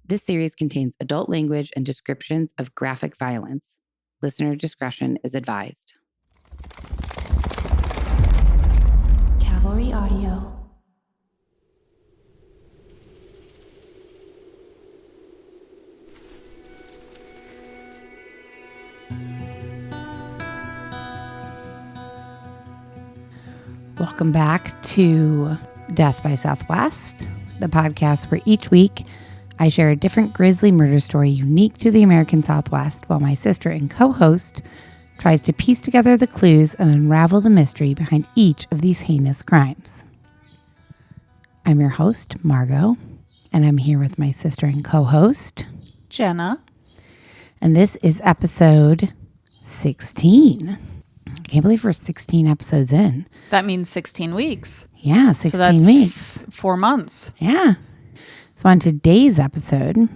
This series contains adult language and descriptions of graphic violence. Listener discretion is advised. Cavalry Audio. Welcome back to Death by Southwest, the podcast where each week I share a different grisly murder story unique to the American Southwest, while my sister and co-host tries to piece together the clues and unravel the mystery behind each of these heinous crimes. I'm your host, Margot, and I'm here with my sister and co-host, Jenna. And this is episode 16. I can't believe we're 16 episodes in. That means 16 weeks. Yeah, 16 so that's weeks. 4 months. Yeah. So on today's episode,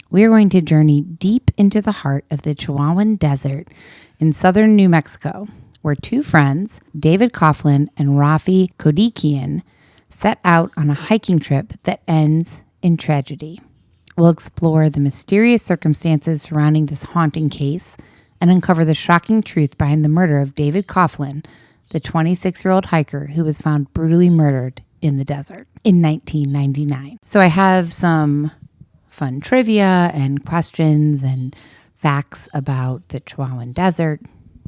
we are going to journey deep into the heart of the Chihuahuan Desert in southern New Mexico, where two friends, David Coughlin and Raffi Kodikian, set out on a hiking trip that ends in tragedy. We'll explore the mysterious circumstances surrounding this haunting case and uncover the shocking truth behind the murder of David Coughlin, the 26-year-old hiker who was found brutally murdered in the desert in 1999. So I have some fun trivia and questions and facts about the Chihuahuan Desert,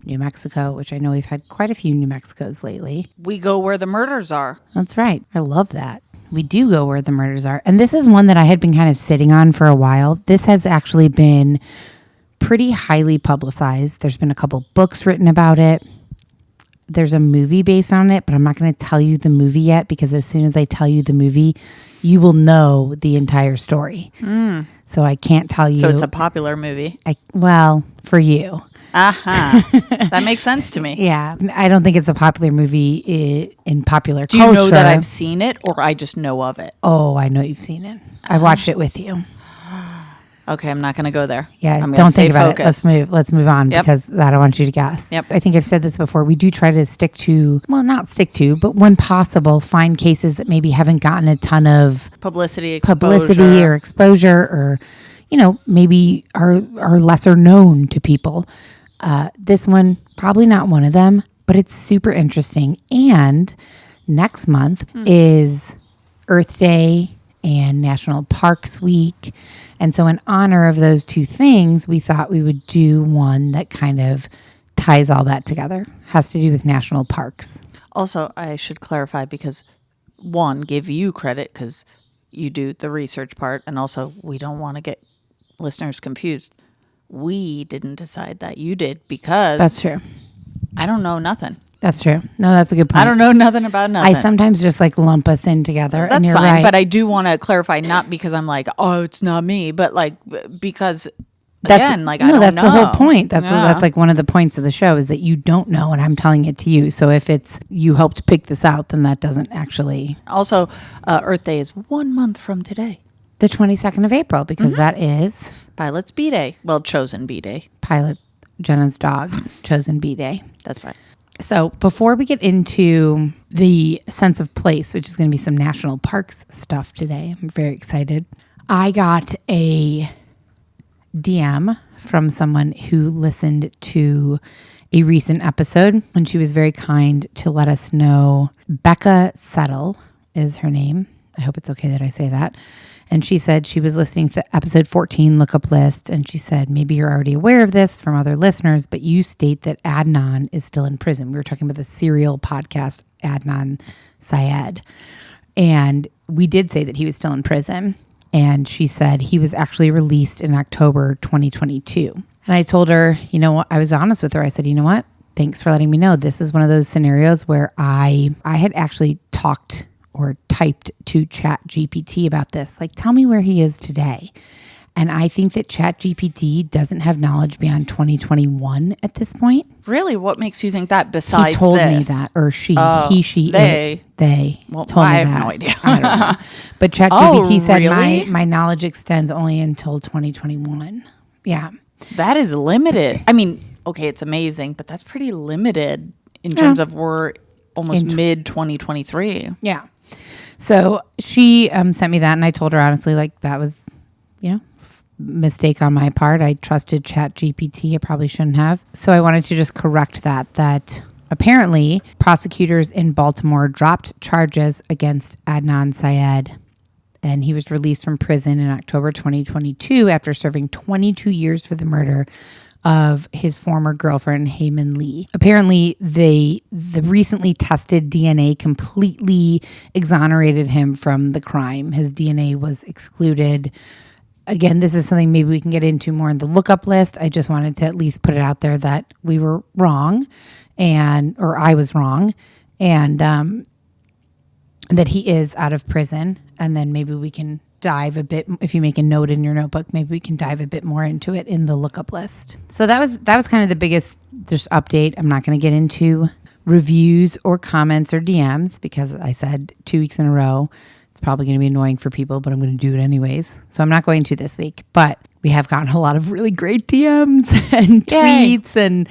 New Mexico, which I know we've had quite a few New Mexicos lately. We go where the murders are. That's right. I love that. We do go where the murders are. And this is one that I had been kind of sitting on for a while. This has actually been pretty highly publicized. There's been a couple books written about it. There's a movie based on it, but I'm not going to tell you the movie yet, because as soon as I tell you the movie, you will know the entire story. So I can't tell you. So it's a popular movie. Well, for you. That makes sense to me. Yeah. I don't think it's a popular movie in popular culture. Do you know that I've seen it, or I just know of it? Oh, I know you've seen it. I've watched it with you. Okay, I'm not going to go there. Yeah, I'm don't think about focused. it. Let's move on, because that I want you to guess. Yep. I think I've said this before. We do try to stick to, well, not stick to, but when possible, find cases that maybe haven't gotten a ton of publicity or exposure, or, you know, maybe are lesser known to people. This one, probably not one of them, but it's super interesting. And next month is Earth Day and National Parks Week. And so in honor of those two things, we thought we would do one that kind of ties all that together. Has to do with national parks. Also, I should clarify, because one, give you credit because you do the research part, and also we don't want to get listeners confused. We didn't decide that. You did, because That's true. I don't know nothing. That's true. No, that's a good point. I don't know nothing about nothing. I sometimes just like lump us in together. That's and you're fine, right. but I do want to clarify, not because I'm like, oh, it's not me, but like because I don't know. That's the whole point. That's like one of the points of the show, is that you don't know, and I'm telling it to you. So if it's you helped pick this out, then that doesn't actually. Also, Earth Day is 1 month from today, the 22nd of April, because that is Pilot's B Day. Well, chosen B Day. Pilot Jenna's dog's chosen B Day. That's right. So before we get into the sense of place, which is going to be some national parks stuff today, I'm very excited. I got a DM from someone who listened to a recent episode, and she was very kind to let us know. Becca Settle is her name. I hope it's okay that I say that. And she said she was listening to episode 14 lookup list, and she said, maybe you're already aware of this from other listeners, but you state that Adnan is still in prison. We were talking about the serial podcast, Adnan Syed. And we did say that he was still in prison. And she said he was actually released in October 2022. And I told her, you know what, I was honest with her. I said, you know what, thanks for letting me know. This is one of those scenarios where I had actually talked or typed to ChatGPT about this. Like, tell me where he is today. And I think that ChatGPT doesn't have knowledge beyond 2021 at this point. Really? What makes you think that besides he told this? me that, or she, they. Well, told me I have no idea. I don't know. But ChatGPT said really? my knowledge extends only until 2021. Yeah. That is limited. I mean, okay, it's amazing, but that's pretty limited in terms of we're almost mid 2023. Yeah. So she sent me that, and I told her honestly, like, that was mistake on my part. I trusted ChatGPT. I probably shouldn't have. So I wanted to just correct that apparently prosecutors in Baltimore dropped charges against Adnan Syed, and he was released from prison in October 2022 after serving 22 years for the murder of his former girlfriend, Heyman Lee. Apparently, the recently tested DNA completely exonerated him from the crime. His DNA was excluded. Again, this is something maybe we can get into more in the lookup list. I just wanted to at least put it out there that we were wrong, or I was wrong, and that he is out of prison. And then maybe we can dive a bit, if you make a note in your notebook, maybe we can dive a bit more into it in the lookup list. So that was kind of the biggest just update. I'm not going to get into reviews or comments or DMs because I said 2 weeks in a row. It's probably going to be annoying for people, but I'm going to do it anyways. So I'm not going to this week, but we have gotten a lot of really great DMs and tweets and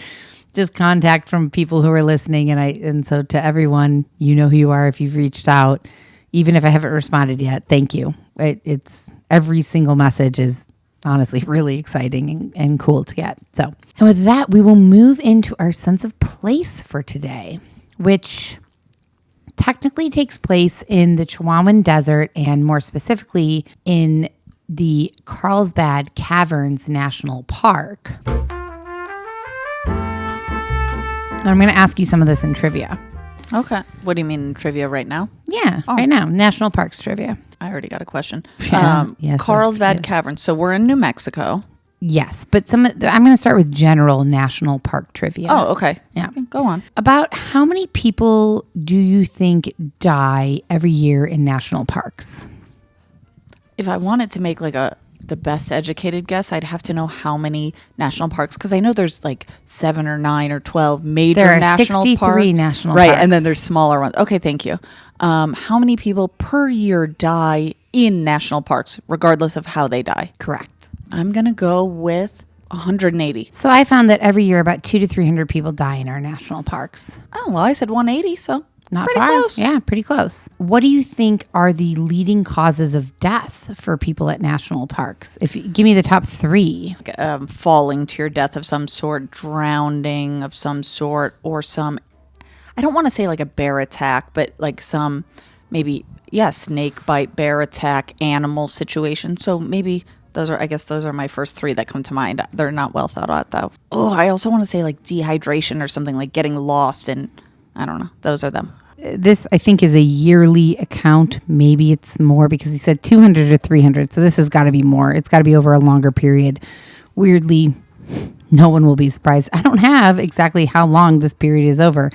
just contact from people who are listening. And so to everyone, you know who you are if you've reached out. Even if I haven't responded yet, thank you. It's every single message is honestly really exciting and cool to get. So, and with that, we will move into our sense of place for today, which technically takes place in the Chihuahuan Desert and more specifically in the CARLSBAD Caverns National Park. And I'm going to ask you some of this in trivia. Okay. What do you mean trivia right now? Yeah, right now. National Parks trivia. I already got a question. Yes, CARLSBAD Caverns. So we're in New Mexico. Yes, but I'm going to start with general national park trivia. Oh, okay. Yeah. Go on. About how many people do you think die every year in national parks? If I wanted to make like the best educated guess, I'd have to know how many national parks, because I know there's like 7 or 9 or 12 major there are national 63 parks. national right, parks. and then there's smaller ones. Okay, thank you. How many people per year die in national parks, regardless of how they die? Correct. I'm going to go with 180. So I found that every year about 200 to 300 people die in our national parks. Oh, well, I said 180, so Not pretty far. close. Yeah, pretty close. What do you think are the leading causes of death for people at national parks? If you give me the top 3. Falling to your death of some sort, drowning of some sort, or some, I don't want to say like a bear attack, but like some maybe, snake bite, bear attack, animal situation. So maybe those are my first 3 that come to mind. They're not well thought out though. Oh, I also want to say like dehydration or something, like getting lost, and I don't know. Those are them. This, I think, is a yearly account. Maybe it's more because we said 200 to 300. So this has got to be more. It's got to be over a longer period. Weirdly, no one will be surprised. I don't have exactly how long this period is over,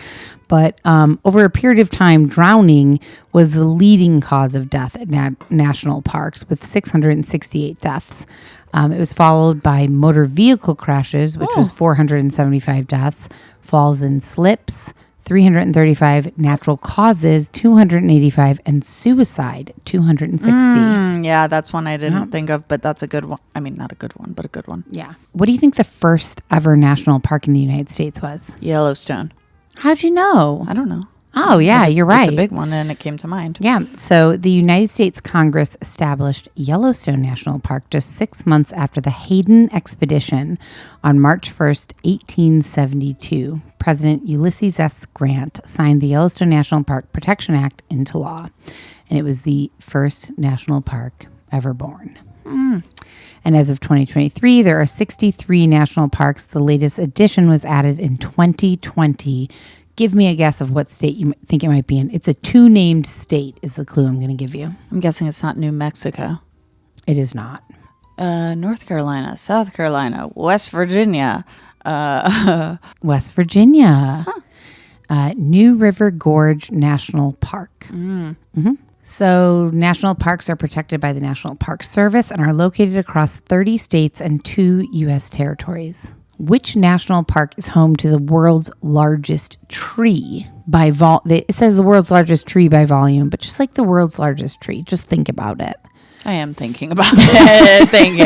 but over a period of time, drowning was the leading cause of death at national parks with 668 deaths. It was followed by motor vehicle crashes, which was 475 deaths, falls and slips, 335, natural causes, 285, and suicide, 260. Yeah, that's one I didn't think of, but that's a good one. I mean, not a good one, but a good one. Yeah. What do you think the first ever national park in the United States was? Yellowstone. How'd you know? I don't know. Oh, yeah, you're right. It's a big one, and it came to mind. Yeah. So the United States Congress established Yellowstone National Park just 6 months after the Hayden expedition on March 1st, 1872. President Ulysses S. Grant signed the Yellowstone National Park Protection Act into law, and it was the first national park ever born. And as of 2023, there are 63 national parks. The latest addition was added in 2020. Give me a guess of what state you think it might be in. It's a 2-named state is the clue I'm going to give you. I'm guessing it's not New Mexico. It is not. North Carolina, South Carolina, West Virginia. West Virginia. New River Gorge National Park. So national parks are protected by the National Park Service and are located across 30 states and 2 U.S. territories. Which national park is home to the world's largest tree by it says the world's largest tree by volume, but just like the world's largest tree, just think about it. I am thinking about it. Thank you.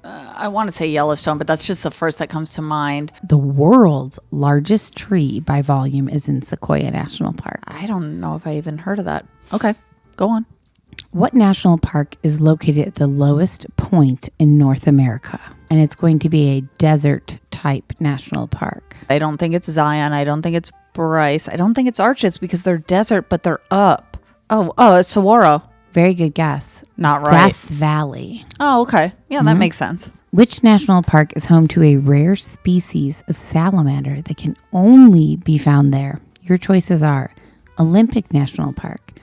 I want to say Yellowstone, but that's just the first that comes to mind. The world's largest tree by volume is in Sequoia National Park. I don't know if I even heard of that. Okay, go on. What national park is located at the lowest point in North America? And it's going to be a desert type national park. I don't think it's Zion. I don't think it's Bryce. I don't think it's Arches because they're desert, but they're up. It's Saguaro. Very good guess. Not right. Death Valley. Oh, okay. Yeah, that makes sense. Which national park is home to a rare species of salamander that can only be found there? Your choices are Olympic National Park,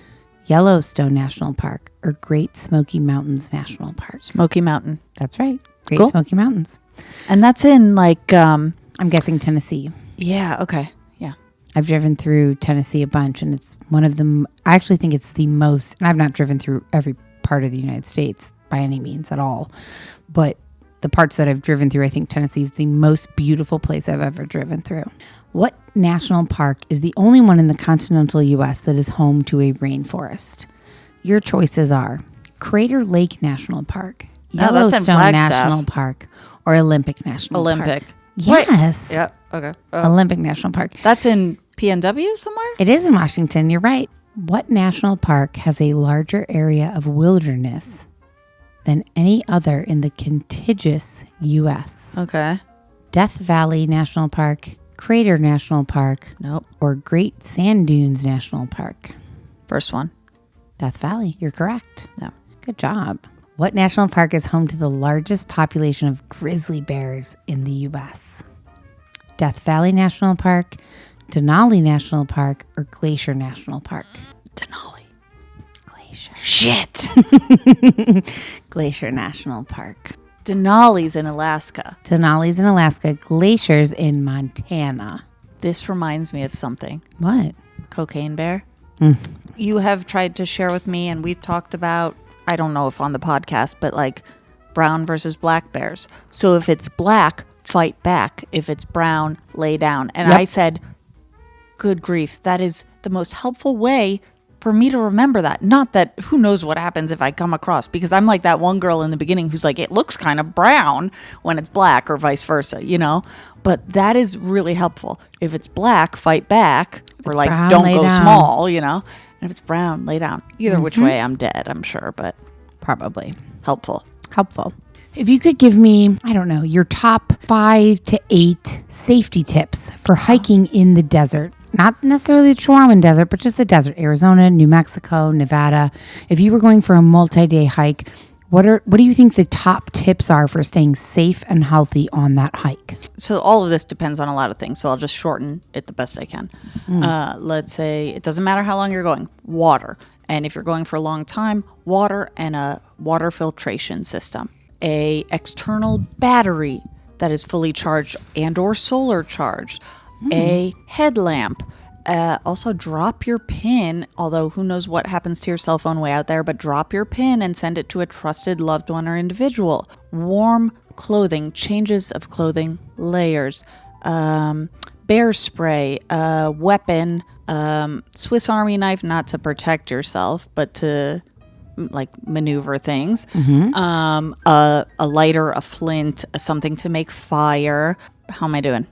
Yellowstone National Park, or Great Smoky Mountains National Park. Smoky Mountain. That's right. Great Cool. Smoky Mountains. And that's in I'm guessing Tennessee. yeah, okay. Yeah. I've driven through Tennessee a bunch, and it's one of them. I actually think it's the most, and I've not driven through every part of the United States by any means at all, but the parts that I've driven through, I think Tennessee is the most beautiful place I've ever driven through. What national park is the only one in the continental U.S. that is home to a rainforest? Your choices are Crater Lake National Park, Oh, that's in Yellowstone Flagstaff. National Park, or Olympic National Olympic. Park. Yes. Yeah, okay. Olympic National Park. That's in PNW somewhere? It is in Washington. You're right. What national park has a larger area of wilderness than any other in the contiguous U.S.? Okay. Death Valley National Park, Crater National Park, Nope. or Great Sand Dunes National Park? First one. Death Valley. You're correct. Yeah. Good job. What national park is home to the largest population of grizzly bears in the U.S.? Death Valley National Park, Denali National Park, or Glacier National Park? Denali. Glacier. Shit. Glacier National Park. Denali's in Alaska. Denali's in Alaska, Glacier's in Montana. This reminds me of something. What? Cocaine bear. You have tried to share with me, and we've talked about, I don't know if on the podcast, but like brown versus black bears. So if it's black, fight back. If it's brown, lay down. And Yep. I said, good grief, that is the most helpful way for me to remember that. Not that who knows what happens if I come across, because I'm like that one girl in the beginning who's like, it looks kind of brown when it's black, or vice versa, you know? But that is really helpful. If it's black, fight back, or it's like brown, don't lay go down. small, you know? And if it's brown, lay down. Either which way, I'm dead, I'm sure, but Probably. helpful. Helpful. If you could give me, I don't know, your top 5 to 8 safety tips for hiking in the desert. Not necessarily the Chihuahuan Desert, but just the desert. Arizona, New Mexico, Nevada. If you were going for a multi-day hike, what do you think the top tips are for staying safe and healthy on that hike? So all of this depends on a lot of things. So I'll just shorten it the best I can. Let's say it doesn't matter how long you're going. Water. And if you're going for a long time, water and a water filtration system. A external battery that is fully charged and or solar charged. A headlamp. Also drop your pin, although who knows what happens to your cell phone way out there, but drop your pin and send it to a trusted loved one or individual. Warm clothing, changes of clothing, layers, bear spray, weapon, Swiss Army knife, not to protect yourself, but to like maneuver things, a lighter, a flint, something to make fire. How am I doing?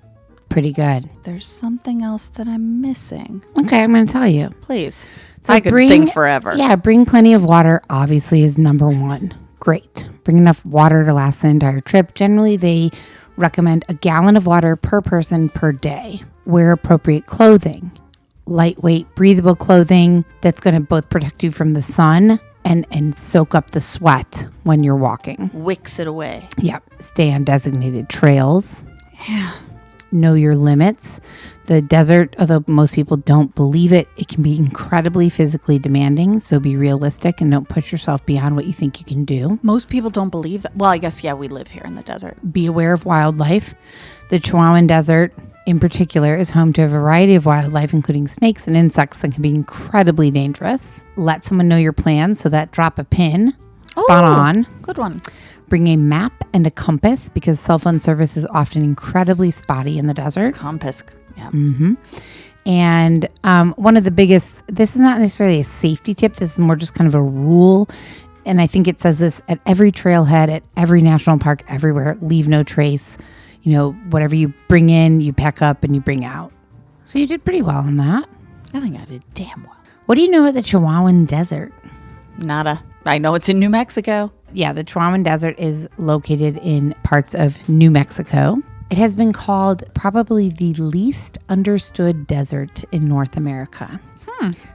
Pretty good. There's something else that I'm missing. Okay, I'm going to tell you. Please. So I could think forever. Yeah, bring plenty of water, obviously, is number one. Great. Bring enough water to last the entire trip. Generally, they recommend a gallon of water per person per day. Wear appropriate clothing. Lightweight, breathable clothing that's going to both protect you from the sun and soak up the sweat when you're walking. Wicks it away. Yep. Stay on designated trails. Yeah. Know your limits. The desert, although most people don't believe it, it can be incredibly physically demanding. So be realistic and don't push yourself beyond what you think you can do. Most people don't believe that. Well, I guess, yeah, we live here in the desert. Be aware of wildlife. The Chihuahuan Desert, in particular, is home to a variety of wildlife, including snakes and insects that can be incredibly dangerous. Let someone know your plans, so that drop a pin. Spot on. Good one. Bring a map and a compass, because cell phone service is often incredibly spotty in the desert. Compass. Yeah. And one of the biggest, this is not necessarily a safety tip, this is more just kind of a rule. And I think it says this at every trailhead, at every national park, everywhere, leave no trace. You know, whatever you bring in, you pack up and you bring out. So you did pretty well on that. I think I did damn well. What do you know about the Chihuahuan Desert? Nada. I know it's in New Mexico. Yeah, the Chihuahuan Desert is located in parts of New Mexico. It has been called probably the least understood desert in North America.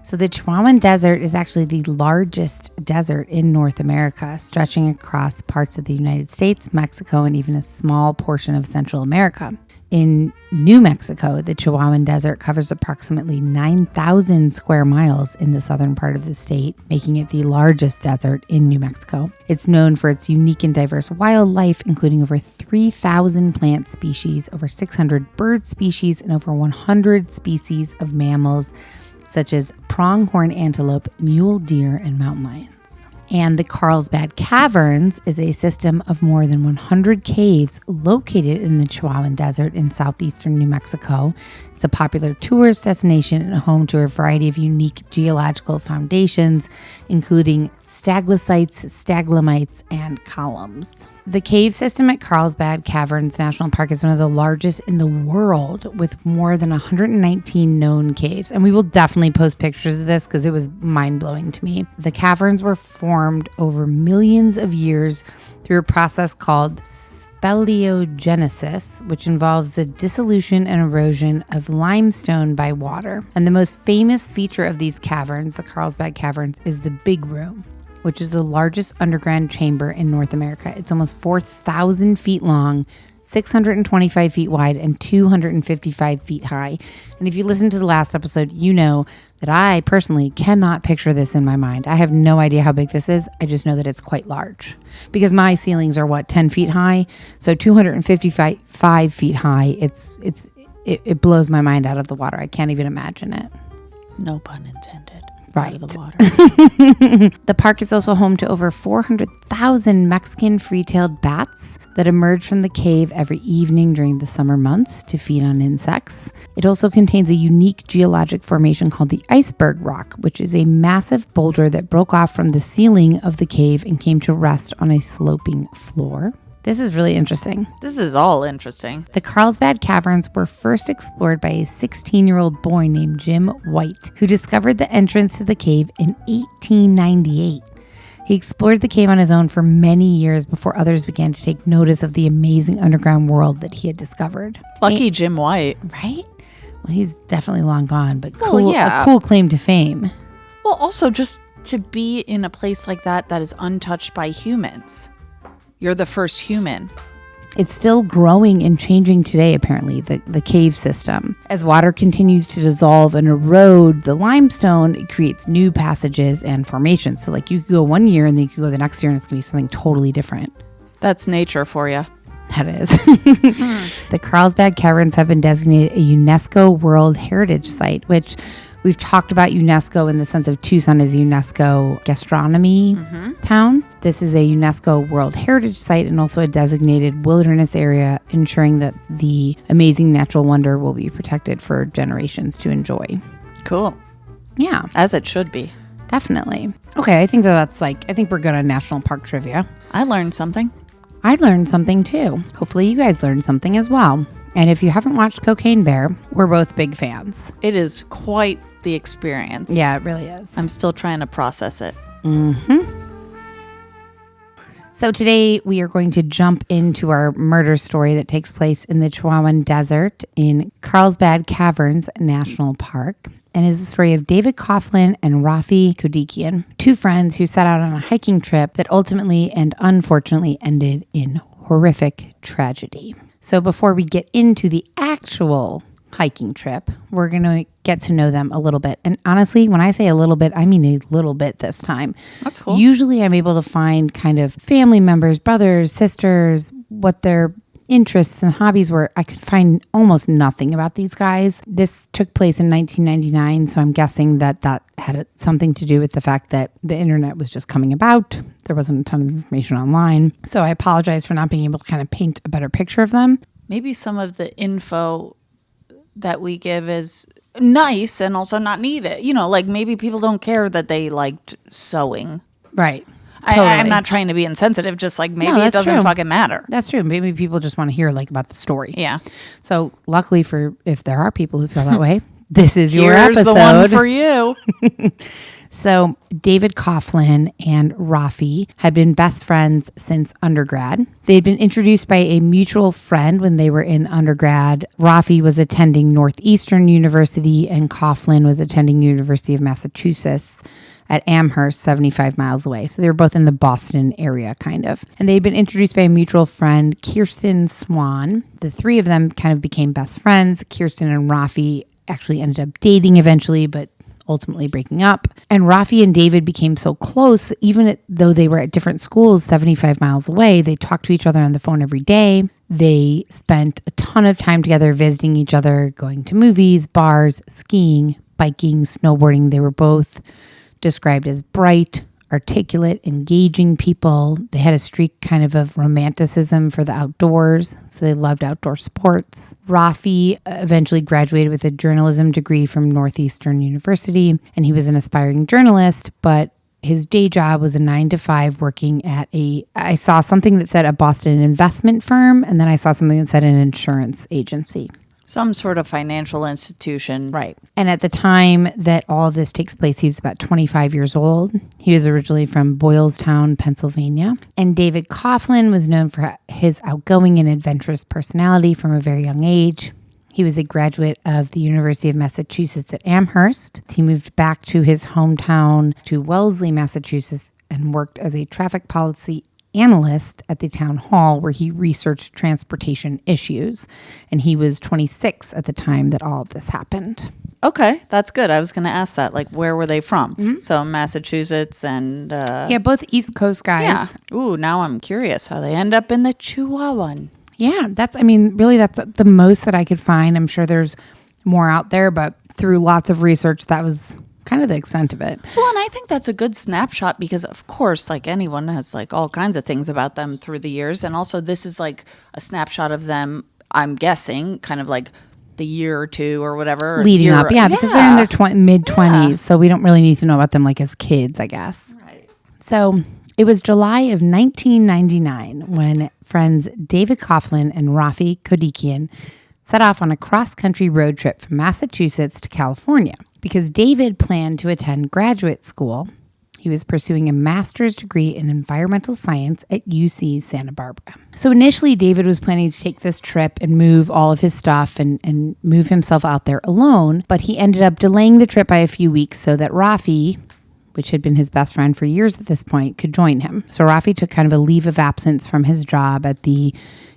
So the Chihuahuan Desert is actually the largest desert in North America, stretching across parts of the United States, Mexico, and even a small portion of Central America. In New Mexico, the Chihuahuan Desert covers approximately 9,000 square miles in the southern part of the state, making it the largest desert in New Mexico. It's known for its unique and diverse wildlife, including over 3,000 plant species, over 600 bird species, and over 100 species of mammals, such as pronghorn antelope, mule deer, and mountain lions. And the CARLSBAD Caverns is a system of more than 100 caves located in the Chihuahuan Desert in southeastern New Mexico. It's a popular tourist destination and home to a variety of unique geological foundations, including stalactites, stalagmites, and columns. The cave system at CARLSBAD Caverns National Park is one of the largest in the world, with more than 119 known caves. And we will definitely post pictures of this because it was mind-blowing to me. The caverns were formed over millions of years through a process called speleogenesis, which involves the dissolution and erosion of limestone by water. And the most famous feature of these caverns, the CARLSBAD Caverns, is the Big Room, which is the largest underground chamber in North America. It's almost 4,000 feet long, 625 feet wide, and 255 feet high. And if you listen to the last episode, you know that I personally cannot picture this in my mind. I have no idea how big this is. I just know that it's quite large because my ceilings are 10 feet high. So 255 feet high, it blows my mind out of the water. I can't even imagine it. No pun intended. Right. Out of the water. The park is also home to over 400,000 Mexican free-tailed bats that emerge from the cave every evening during the summer months to feed on insects. It also contains a unique geologic formation called the Iceberg Rock, which is a massive boulder that broke off from the ceiling of the cave and came to rest on a sloping floor. This is really interesting. This is all interesting. The CARLSBAD Caverns were first explored by a 16-year-old boy named Jim White, who discovered the entrance to the cave in 1898. He explored the cave on his own for many years before others began to take notice of the amazing underground world that he had discovered. Lucky Jim White. Right? Well, he's definitely long gone, but yeah. A cool claim to fame. Well, also just to be in a place like that is untouched by humans. You're the first human. It's still growing and changing today, apparently, the cave system. As water continues to dissolve and erode the limestone, it creates new passages and formations. So you could go one year and then you could go the next year and it's going to be something totally different. That's nature for you. That is. The CARLSBAD Caverns have been designated a UNESCO World Heritage Site, which we've talked about UNESCO in the sense of Tucson is a UNESCO gastronomy town. This is a UNESCO World Heritage Site and also a designated wilderness area, ensuring that the amazing natural wonder will be protected for generations to enjoy. Cool. Yeah. As it should be. Definitely. Okay, I think I think we're good on national park trivia. I learned something. I learned something too. Hopefully you guys learned something as well. And if you haven't watched Cocaine Bear, we're both big fans. It is quite the experience. Yeah, it really is. I'm still trying to process it. So today we are going to jump into our murder story that takes place in the Chihuahuan Desert in CARLSBAD Caverns National Park, and is the story of David Coughlin and Raffi Kodikian, two friends who set out on a hiking trip that ultimately and unfortunately ended in horrific tragedy. So before we get into the actual hiking trip, we're going to get to know them a little bit. And honestly, when I say a little bit, I mean a little bit this time. That's cool. Usually I'm able to find kind of family members, brothers, sisters, what their interests and hobbies were. I could find almost nothing about these guys. This took place in 1999, so I'm guessing that had something to do with the fact that the internet was just coming about. There wasn't a ton of information online. So I apologize for not being able to kind of paint a better picture of them. Maybe some of the info that we give is nice and also not needed. Maybe people don't care that they liked sewing. Right. Totally. I'm not trying to be insensitive, just maybe it doesn't fucking matter. That's true. Maybe people just want to hear about the story. Yeah. So luckily if there are people who feel that way, this is your Here's episode. the one for you. So David Coughlin and Raffi had been best friends since undergrad. They had been introduced by a mutual friend when they were in undergrad. Raffi was attending Northeastern University and Coughlin was attending University of Massachusetts at Amherst, 75 miles away. So they were both in the Boston area, kind of. And they'd been introduced by a mutual friend, Kirsten Swan. The three of them kind of became best friends. Kirsten and Raffi actually ended up dating eventually, but ultimately breaking up. And Raffi and David became so close that even though they were at different schools 75 miles away, they talked to each other on the phone every day. They spent a ton of time together visiting each other, going to movies, bars, skiing, biking, snowboarding. They were both described as bright, articulate, engaging people. They had a streak kind of romanticism for the outdoors, so they loved outdoor sports. Raffi eventually graduated with a journalism degree from Northeastern University, and he was an aspiring journalist, but his day job was a 9-to-5 working at I saw something that said a Boston investment firm, and then I saw something that said an insurance agency. Some sort of financial institution. Right. And at the time that all of this takes place, he was about 25 years old. He was originally from Boylestown, Pennsylvania. And David Coughlin was known for his outgoing and adventurous personality from a very young age. He was a graduate of the University of Massachusetts at Amherst. He moved back to his hometown to Wellesley, Massachusetts, and worked as a traffic policy analyst at the town hall where he researched transportation issues. And he was 26 at the time that all of this happened. Okay, that's good. I was going to ask that. Like, where were they from? Mm-hmm. So Massachusetts and... yeah, both East Coast guys. Yeah. Ooh, now I'm curious how they end up in the Chihuahuan. Yeah, that's the most that I could find. I'm sure there's more out there, but through lots of research, that was kind of the extent of it. Well, and I think that's a good snapshot because, of course, like anyone has like all kinds of things about them through the years. And also this is like a snapshot of them, I'm guessing, kind of like the year or two or whatever. Leading up, because they're in their mid-20s. So we don't really need to know about them like as kids, I guess. Right. So it was July of 1999 when friends David Coughlin and Raffi Kodikian set off on a cross-country road trip from Massachusetts to California. Because David planned to attend graduate school, he was pursuing a master's degree in environmental science at UC Santa Barbara. So initially, David was planning to take this trip and move all of his stuff and move himself out there alone, but he ended up delaying the trip by a few weeks so that Raffi, which had been his best friend for years at this point, could join him. So Raffi took kind of a leave of absence from his job at the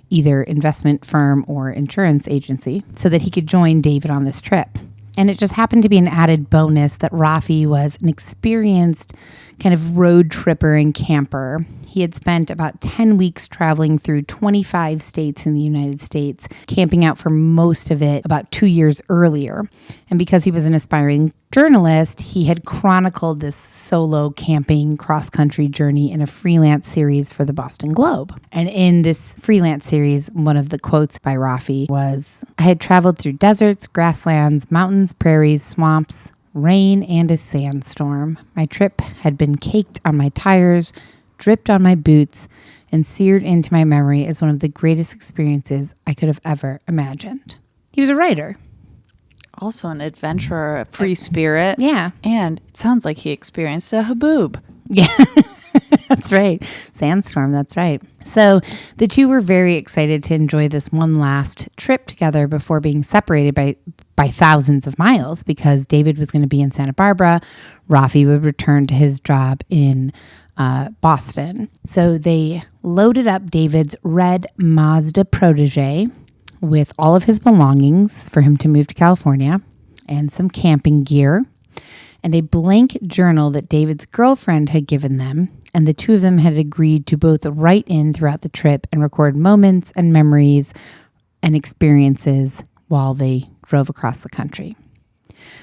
either investment firm or insurance agency so that he could join David on this trip. And it just happened to be an added bonus that Raffi was an experienced kind of road tripper and camper. He had spent about 10 weeks traveling through 25 states in the United States, camping out for most of it about 2 years earlier. And because he was an aspiring journalist, he had chronicled this solo camping cross-country journey in a freelance series for the Boston Globe. And in this freelance series, one of the quotes by Raffi was, "I had traveled through deserts, grasslands, mountains, prairies, swamps, rain, and a sandstorm. My trip had been caked on my tires, dripped on my boots, and seared into my memory as one of the greatest experiences I could have ever imagined." He was a writer. Also an adventurer, a free spirit. Yeah. And it sounds like he experienced a haboob. Yeah, that's right. Sandstorm, that's right. So the two were very excited to enjoy this one last trip together before being separated by thousands of miles because David was going to be in Santa Barbara. Raffi would return to his job in Boston. So they loaded up David's red Mazda Protege with all of his belongings for him to move to California and some camping gear and a blank journal that David's girlfriend had given them. And the two of them had agreed to both write in throughout the trip and record moments and memories and experiences while they drove across the country.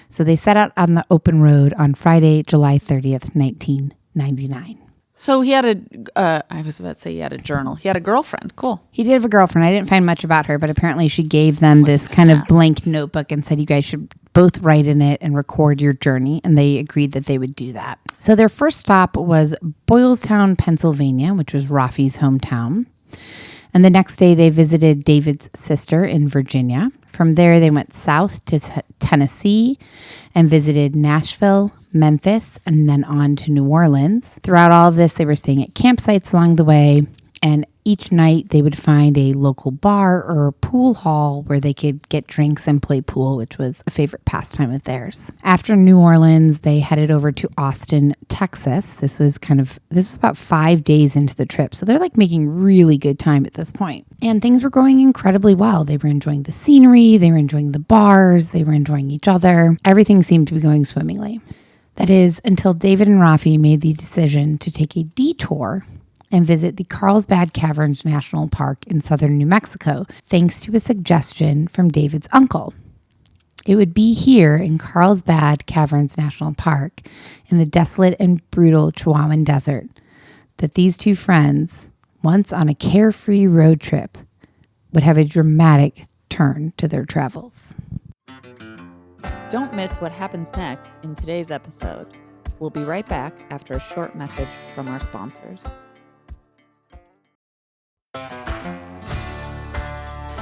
So they set out on the open road on Friday, July 30th, 1999. So he had I was about to say he had a journal. He had a girlfriend. Cool. He did have a girlfriend. I didn't find much about her, but apparently she gave them this kind of blank notebook and said, you guys should both write in it and record your journey. And they agreed that they would do that. So their first stop was Boylestown, Pennsylvania, which was Raffi's hometown. And the next day, they visited David's sister in Virginia. From there, they went south to Tennessee and visited Nashville, Memphis, and then on to New Orleans. Throughout all of this, they were staying at campsites along the way, and each night they would find a local bar or a pool hall where they could get drinks and play pool, which was a favorite pastime of theirs. After New Orleans, they headed over to Austin, Texas. This was about 5 days into the trip. So they're like making really good time at this point. And things were going incredibly well. They were enjoying the scenery. They were enjoying the bars. They were enjoying each other. Everything seemed to be going swimmingly. That is, until David and Raffi made the decision to take a detour and visit the CARLSBAD Caverns National Park in southern New Mexico, thanks to a suggestion from David's uncle. It would be here in CARLSBAD Caverns National Park, in the desolate and brutal Chihuahuan Desert, that these two friends, once on a carefree road trip, would have a dramatic turn to their travels. Don't miss what happens next in today's episode. We'll be right back after a short message from our sponsors.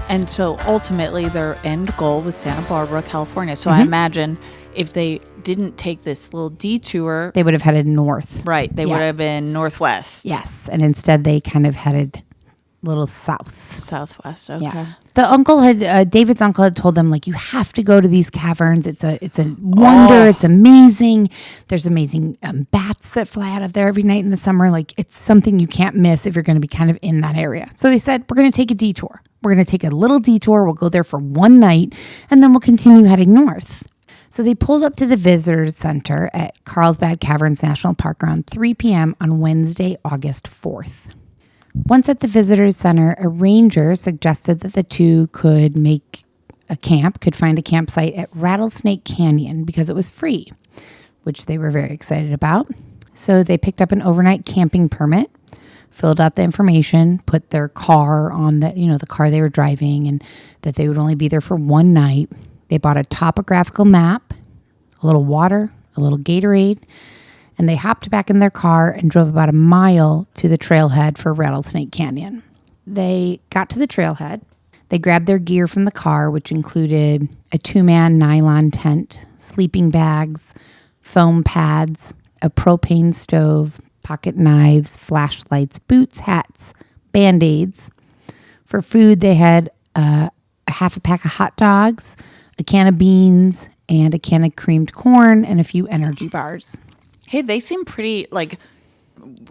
And so ultimately their end goal was Santa Barbara, California. So I imagine if they didn't take this little detour, They would have headed north. right, they would have been northwest. Yes. And instead they kind of headed a little south. Southwest, okay. Yeah. The uncle had, David's uncle had told them, like, you have to go to these caverns. It's a wonder. Oh. It's amazing. There's amazing bats that fly out of there every night in the summer. Like, it's something you can't miss if you're going to be kind of in that area. So they said, we're going to take a detour. We're going to take a little detour. We'll go there for one night, and then we'll continue heading north. So they pulled up to the visitors center at CARLSBAD Caverns National Park around 3 p.m. on Wednesday, August 4th. Once at the visitors center, a ranger suggested that the two could find a campsite at Rattlesnake Canyon because it was free, which they were very excited about. So they picked up an overnight camping permit, filled out the information, put their car on the car they were driving, and that they would only be there for one night. They bought a topographical map, a little water, a little Gatorade, and they hopped back in their car and drove about a mile to the trailhead for Rattlesnake Canyon. They got to the trailhead. They grabbed their gear from the car, which included a 2-man nylon tent, sleeping bags, foam pads, a propane stove, pocket knives, flashlights, boots, hats, Band-Aids. For food, they had a half a pack of hot dogs, a can of beans, and a can of creamed corn, and a few energy bars. Hey, they seem pretty,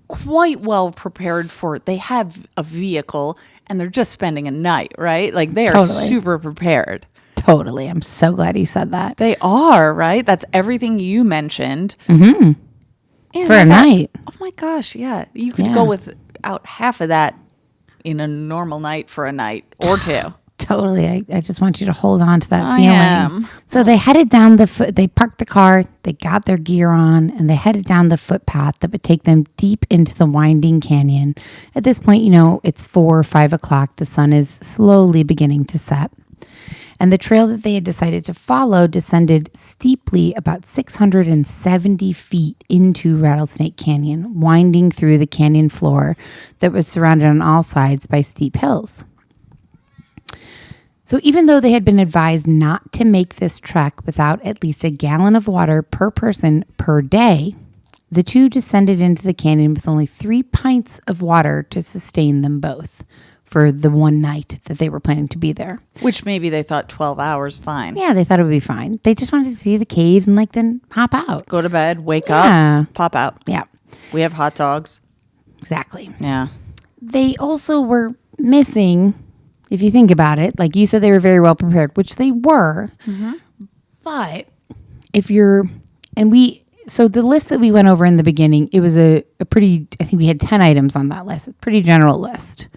quite well prepared for it. They have a vehicle, and they're just spending a night, right? Like, they are Totally. super prepared. Totally. I'm so glad you said that. They are, right? That's everything you mentioned. Mm-hmm. And For a night. Oh, my gosh, yeah. You could Yeah. go without half of that in a normal night for a night or two. Totally. I just want you to hold on to that I feeling. am. So they headed down they parked the car, they got their gear on, and they headed down the footpath that would take them deep into the winding canyon. At this point, it's 4 or 5 o'clock. The sun is slowly beginning to set. And the trail that they had decided to follow descended steeply about 670 feet into Rattlesnake Canyon, winding through the canyon floor that was surrounded on all sides by steep hills. So even though they had been advised not to make this trek without at least a gallon of water per person per day, the two descended into the canyon with only 3 pints of water to sustain them both for the one night that they were planning to be there. Which maybe they thought 12 hours, fine. Yeah, they thought it would be fine. They just wanted to see the caves and then hop out. Go to bed, wake Yeah. up, pop out. Yeah, We have hot dogs. exactly. Yeah. They also were missing, if you think about it, like you said, they were very well prepared, which they were. Mm-hmm. But so the list that we went over in the beginning, it was a pretty, I think we had 10 items on that list, a pretty general list.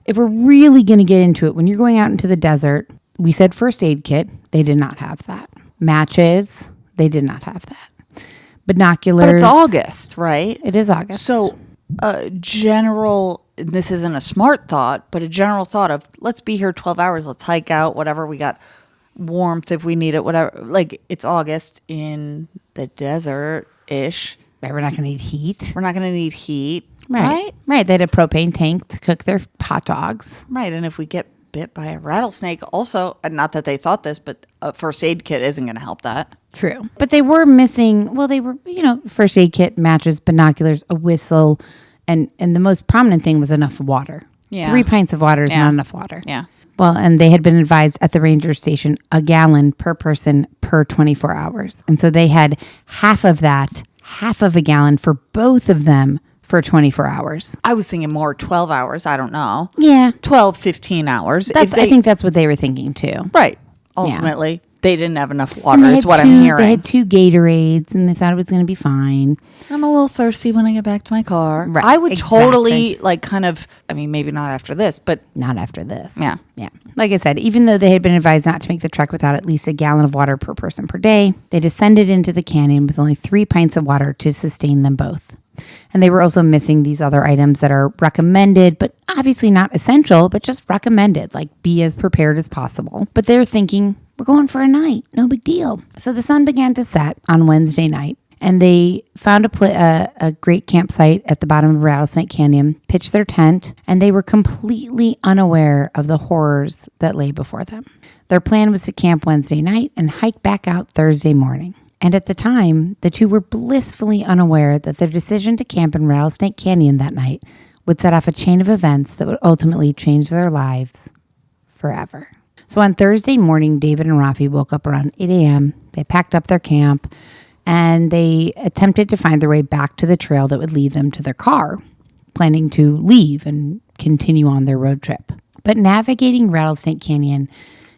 If we're really going to get into it, when you're going out into the desert, we said first aid kit. They did not have that. Matches. They did not have that. Binoculars. But it's August, right? It is August. So this isn't a smart thought, but a general thought of let's be here 12 hours. Let's hike out, whatever. We got warmth if we need it, whatever. Like, it's August in the desert-ish. Right, we're not going to need heat. We're not going to need heat. Right. They had a propane tank to cook their hot dogs. Right. And if we get bit by a rattlesnake, also, and not that they thought this, but a first aid kit isn't going to help that. True. But they were missing, first aid kit, matches, binoculars, a whistle, and the most prominent thing was enough water. Yeah. 3 pints of water is not enough water. Yeah. Well, and they had been advised at the ranger station a gallon per person per 24 hours. And so they had half of a gallon for both of them for 24 hours. I was thinking more 12 hours. I don't know. Yeah. 12, 15 hours. I think that's what they were thinking too. Right. Ultimately, they didn't have enough water is what I'm hearing. They had 2 Gatorades and they thought it was going to be fine. I'm a little thirsty when I get back to my car. Right, I would exactly. totally maybe not after this, but. Not after this. Yeah. Yeah. Like I said, even though they had been advised not to make the trek without at least a gallon of water per person per day, they descended into the canyon with only 3 pints of water to sustain them both. And they were also missing these other items that are recommended, but obviously not essential, but just recommended, like be as prepared as possible. But they're thinking, we're going for a night, no big deal. So the sun began to set on Wednesday night, and they found a great campsite at the bottom of Rattlesnake Canyon, pitched their tent, and they were completely unaware of the horrors that lay before them. Their plan was to camp Wednesday night and hike back out Thursday morning. And at the time, the two were blissfully unaware that their decision to camp in Rattlesnake Canyon that night would set off a chain of events that would ultimately change their lives forever. So on Thursday morning, David and Raffi woke up around 8 a.m. They packed up their camp and they attempted to find their way back to the trail that would lead them to their car, planning to leave and continue on their road trip. But navigating Rattlesnake Canyon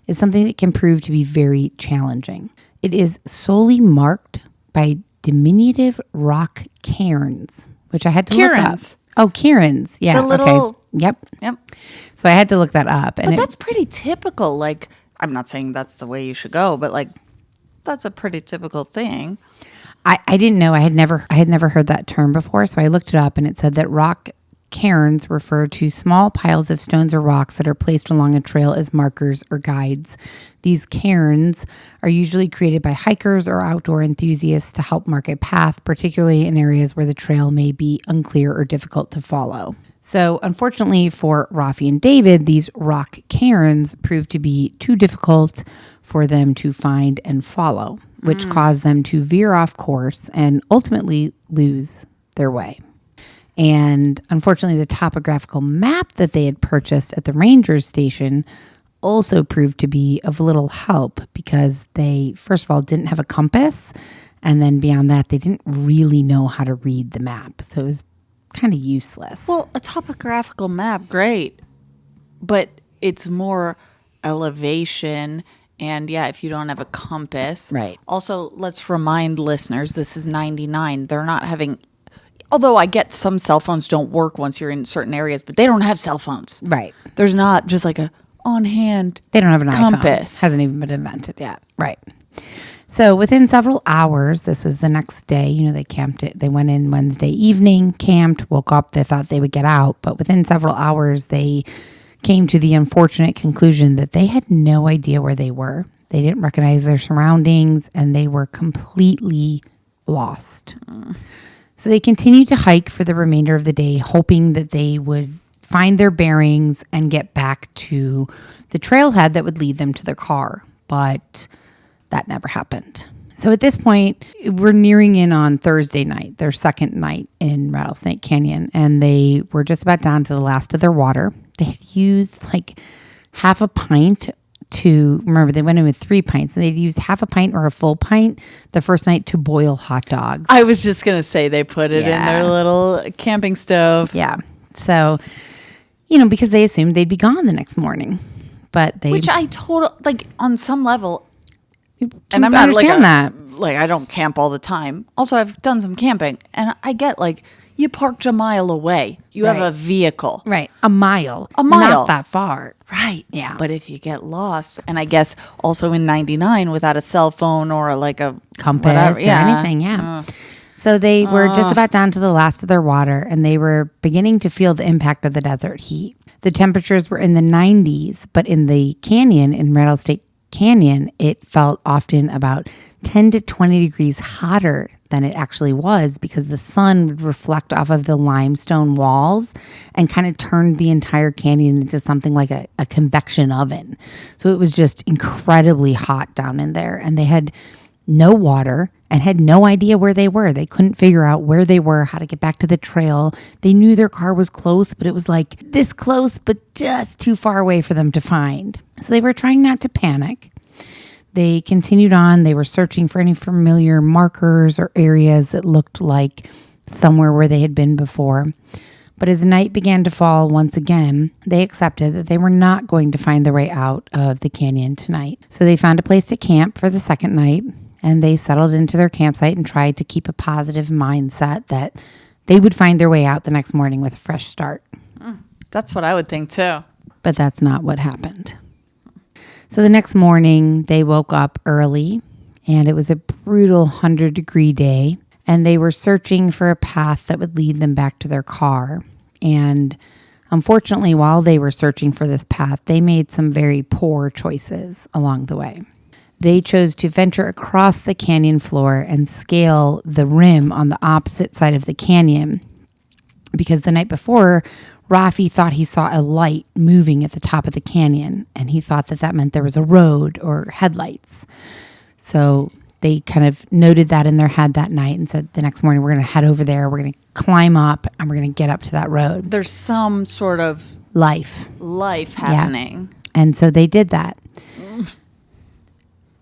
is something that can prove to be very challenging. It is solely marked by diminutive rock cairns, which I had to look up. Oh, cairns. Yeah. The little... Okay. Yep. Yep. So I had to look that up. But that's pretty typical. Like, I'm not saying that's the way you should go, but like, that's a pretty typical thing. I didn't know. I had never heard that term before. So I looked it up and it said that rock cairns refer to small piles of stones or rocks that are placed along a trail as markers or guides. These cairns are usually created by hikers or outdoor enthusiasts to help mark a path, particularly in areas where the trail may be unclear or difficult to follow. So unfortunately for Raffi and David, these rock cairns proved to be too difficult for them to find and follow, which caused them to veer off course and ultimately lose their way. And unfortunately, the topographical map that they had purchased at the ranger station also proved to be of little help because they, first of all, didn't have a compass. And then beyond that, they didn't really know how to read the map. So it was kind of useless. Well, a topographical map, great. But it's more elevation. And yeah, if you don't have a compass. Right. Also, let's remind listeners, this is 99. They're not having... Although I get some cell phones don't work once you're in certain areas, but they don't have cell phones. Right. There's not just like a on-hand They don't have an compass. iPhone. Hasn't even been invented yet. Right. So within several hours, this was the next day, they camped it. They went in Wednesday evening, camped, woke up. They thought they would get out. But within several hours, they came to the unfortunate conclusion that they had no idea where they were. They didn't recognize their surroundings and they were completely lost. So they continued to hike for the remainder of the day, hoping that they would find their bearings and get back to the trailhead that would lead them to their car. But that never happened. So at this point, we're nearing in on Thursday night, their second night in Rattlesnake Canyon, and they were just about down to the last of their water. They had used like half a pint remember they went in with 3 pints and they'd used half a pint or a full pint the first night to boil hot dogs. I was just going to say they put it in their little camping stove. Yeah. So, because they assumed they'd be gone the next morning. But they... Which I totally, like on some level, and I'm not understand that. Like I don't camp all the time. Also, I've done some camping and I get like, you parked a mile away. You have a vehicle. Right. A mile. Not that far. Right. Yeah. But if you get lost, and I guess also in 99 without a cell phone or like a compass or anything. Yeah. So they were just about down to the last of their water and they were beginning to feel the impact of the desert heat. The temperatures were in the 90s, but in the canyon in Rattlesnake canyon, it felt often about 10 to 20 degrees hotter than it actually was because the sun would reflect off of the limestone walls and kind of turned the entire canyon into something like a convection oven. So it was just incredibly hot down in there, and they had no water and had no idea where they were. They couldn't figure out where they were, how to get back to the trail. They knew their car was close, but it was like this close, but just too far away for them to find. So they were trying not to panic. They continued on. They were searching for any familiar markers or areas that looked like somewhere where they had been before. But as night began to fall once again, they accepted that they were not going to find their way out of the canyon tonight. So they found a place to camp for the second night, and they settled into their campsite and tried to keep a positive mindset that they would find their way out the next morning with a fresh start. That's what I would think too. But that's not what happened. So the next morning, they woke up early, and it was a brutal 100-degree day, and they were searching for a path that would lead them back to their car. And unfortunately, while they were searching for this path, they made some very poor choices along the way. They chose to venture across the canyon floor and scale the rim on the opposite side of the canyon because the night before, Raffi thought he saw a light moving at the top of the canyon, and he thought that meant there was a road or headlights. So they kind of noted that in their head that night and said, the next morning we're going to head over there, we're going to climb up, and we're going to get up to that road. There's some sort of life happening. Yeah. And so they did that.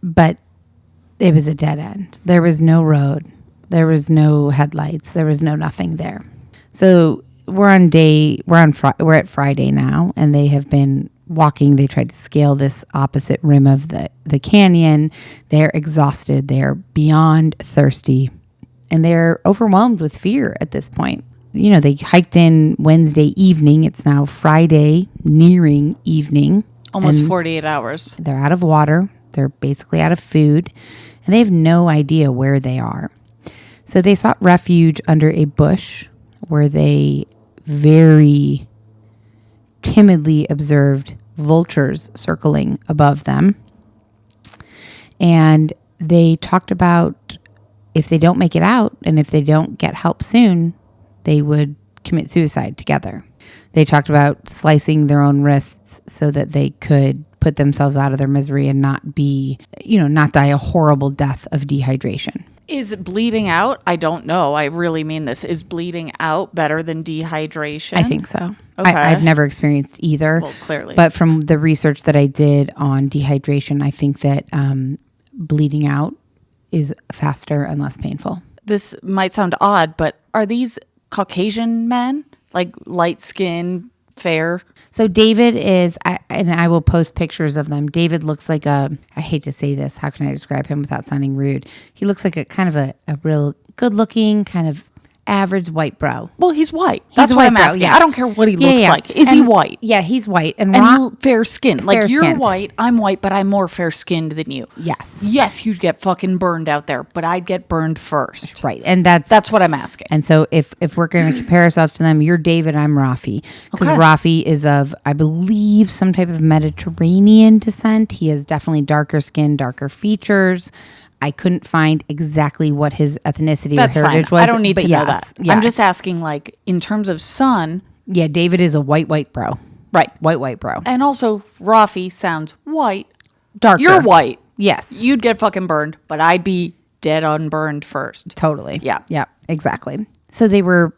But it was a dead end. There was no road. There was no headlights. There was no nothing there. So we're at Friday now, and they have been walking. They tried to scale this opposite rim of the canyon. They're exhausted. They're beyond thirsty, and they're overwhelmed with fear at this point. You know, they hiked in Wednesday evening. It's now Friday, nearing evening. Almost 48 hours. They're out of water. They're basically out of food, and they have no idea where they are. So they sought refuge under a bush where they very timidly observed vultures circling above them. And they talked about if they don't make it out and if they don't get help soon, they would commit suicide together. They talked about slicing their own wrists so that they could put themselves out of their misery and not die a horrible death of dehydration. Is bleeding out? I don't know. I really mean this. Is bleeding out better than dehydration? I think so. Okay. I've never experienced either. Well, clearly. But from the research that I did on dehydration, I think that bleeding out is faster and less painful. This might sound odd, but are these Caucasian men? Like light skin, fair? So David is, and I will post pictures of them. David looks like I hate to say this, how can I describe him without sounding rude? He looks like a kind of a real good looking, kind of average white bro. Well, he's white. That's what I'm asking. Yeah. I don't care what he looks like. Is he white? Yeah, he's white. And fair skinned. Like you're fair-skinned. white, I'm white, but I'm more fair skinned than you. Yes. Yes, you'd get fucking burned out there, but I'd get burned first. Right. And that's what I'm asking. And so if we're going to compare ourselves to them, you're David, I'm Raffi. Because Raffi is of, I believe, some type of Mediterranean descent. He has definitely darker skin, darker features. I couldn't find exactly what his ethnicity or heritage was. I don't need to know that. Yeah. I'm just asking, like, in terms of sun. Yeah, David is a white bro. Right. White bro. And also, Raffi sounds white. Darker. You're white. Yes. You'd get fucking burned, but I'd be dead unburned first. Totally. Yeah. Yeah, exactly. So they were,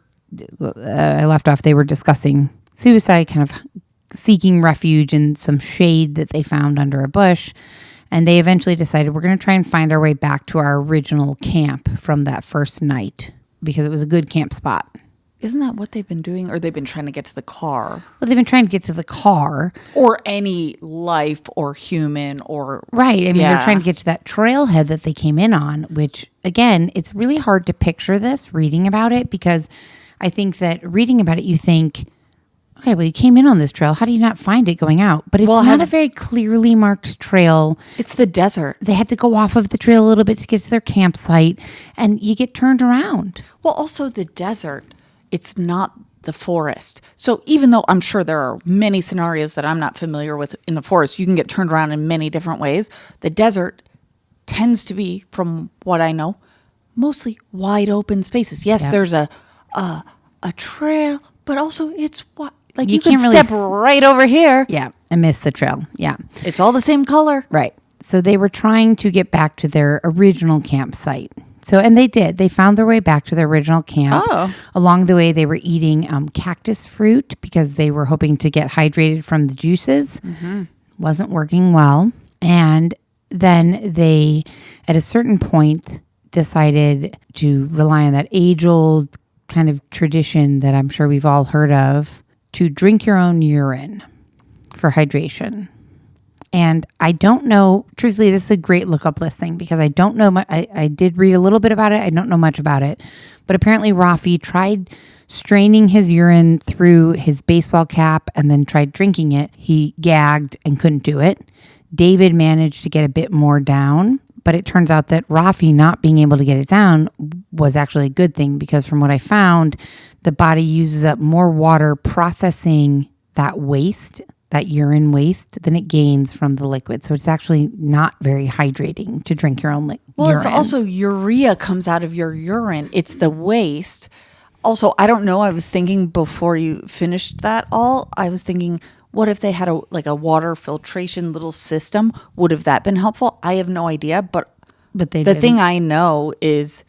I left off, they were discussing suicide, kind of seeking refuge in some shade that they found under a bush. And they eventually decided we're going to try and find our way back to our original camp from that first night because it was a good camp spot. Isn't that what they've been doing? Or they've been trying to get to the car? Well, they've been trying to get to the car. Or any life or human or... Right. I mean, they're trying to get to that trailhead that they came in on, which, again, it's really hard to picture this reading about it because I think that reading about it, you think... Okay, well, you came in on this trail. How do you not find it going out? But it's not a very clearly marked trail. It's the desert. They had to go off of the trail a little bit to get to their campsite, and you get turned around. Well, also the desert. It's not the forest. So even though I'm sure there are many scenarios that I'm not familiar with in the forest, you can get turned around in many different ways. The desert tends to be, from what I know, mostly wide open spaces. Yes, there's a trail, but also it's like you can really step right over here. Yeah, and miss the trail. Yeah. It's all the same color. Right. So they were trying to get back to their original campsite. And they did. They found their way back to their original camp. Oh. Along the way, they were eating cactus fruit because they were hoping to get hydrated from the juices. Mm-hmm. Wasn't working well. And then they, at a certain point, decided to rely on that age-old kind of tradition that I'm sure we've all heard of, to drink your own urine for hydration. And I don't know, truthfully, this is a great lookup list thing because I don't know much. I did read a little bit about it. I don't know much about it. But apparently Raffi tried straining his urine through his baseball cap and then tried drinking it. He gagged and couldn't do it. David managed to get a bit more down. But it turns out that Raffi not being able to get it down was actually a good thing because from what I found, the body uses up more water processing that waste, that urine waste, than it gains from the liquid. So it's actually not very hydrating to drink your own urine. Well, it's also urea comes out of your urine. It's the waste. Also, I don't know. I was thinking before you finished that all, I was thinking, what if they had a water filtration little system? Would have that been helpful? I have no idea. But they the didn't. thing I know is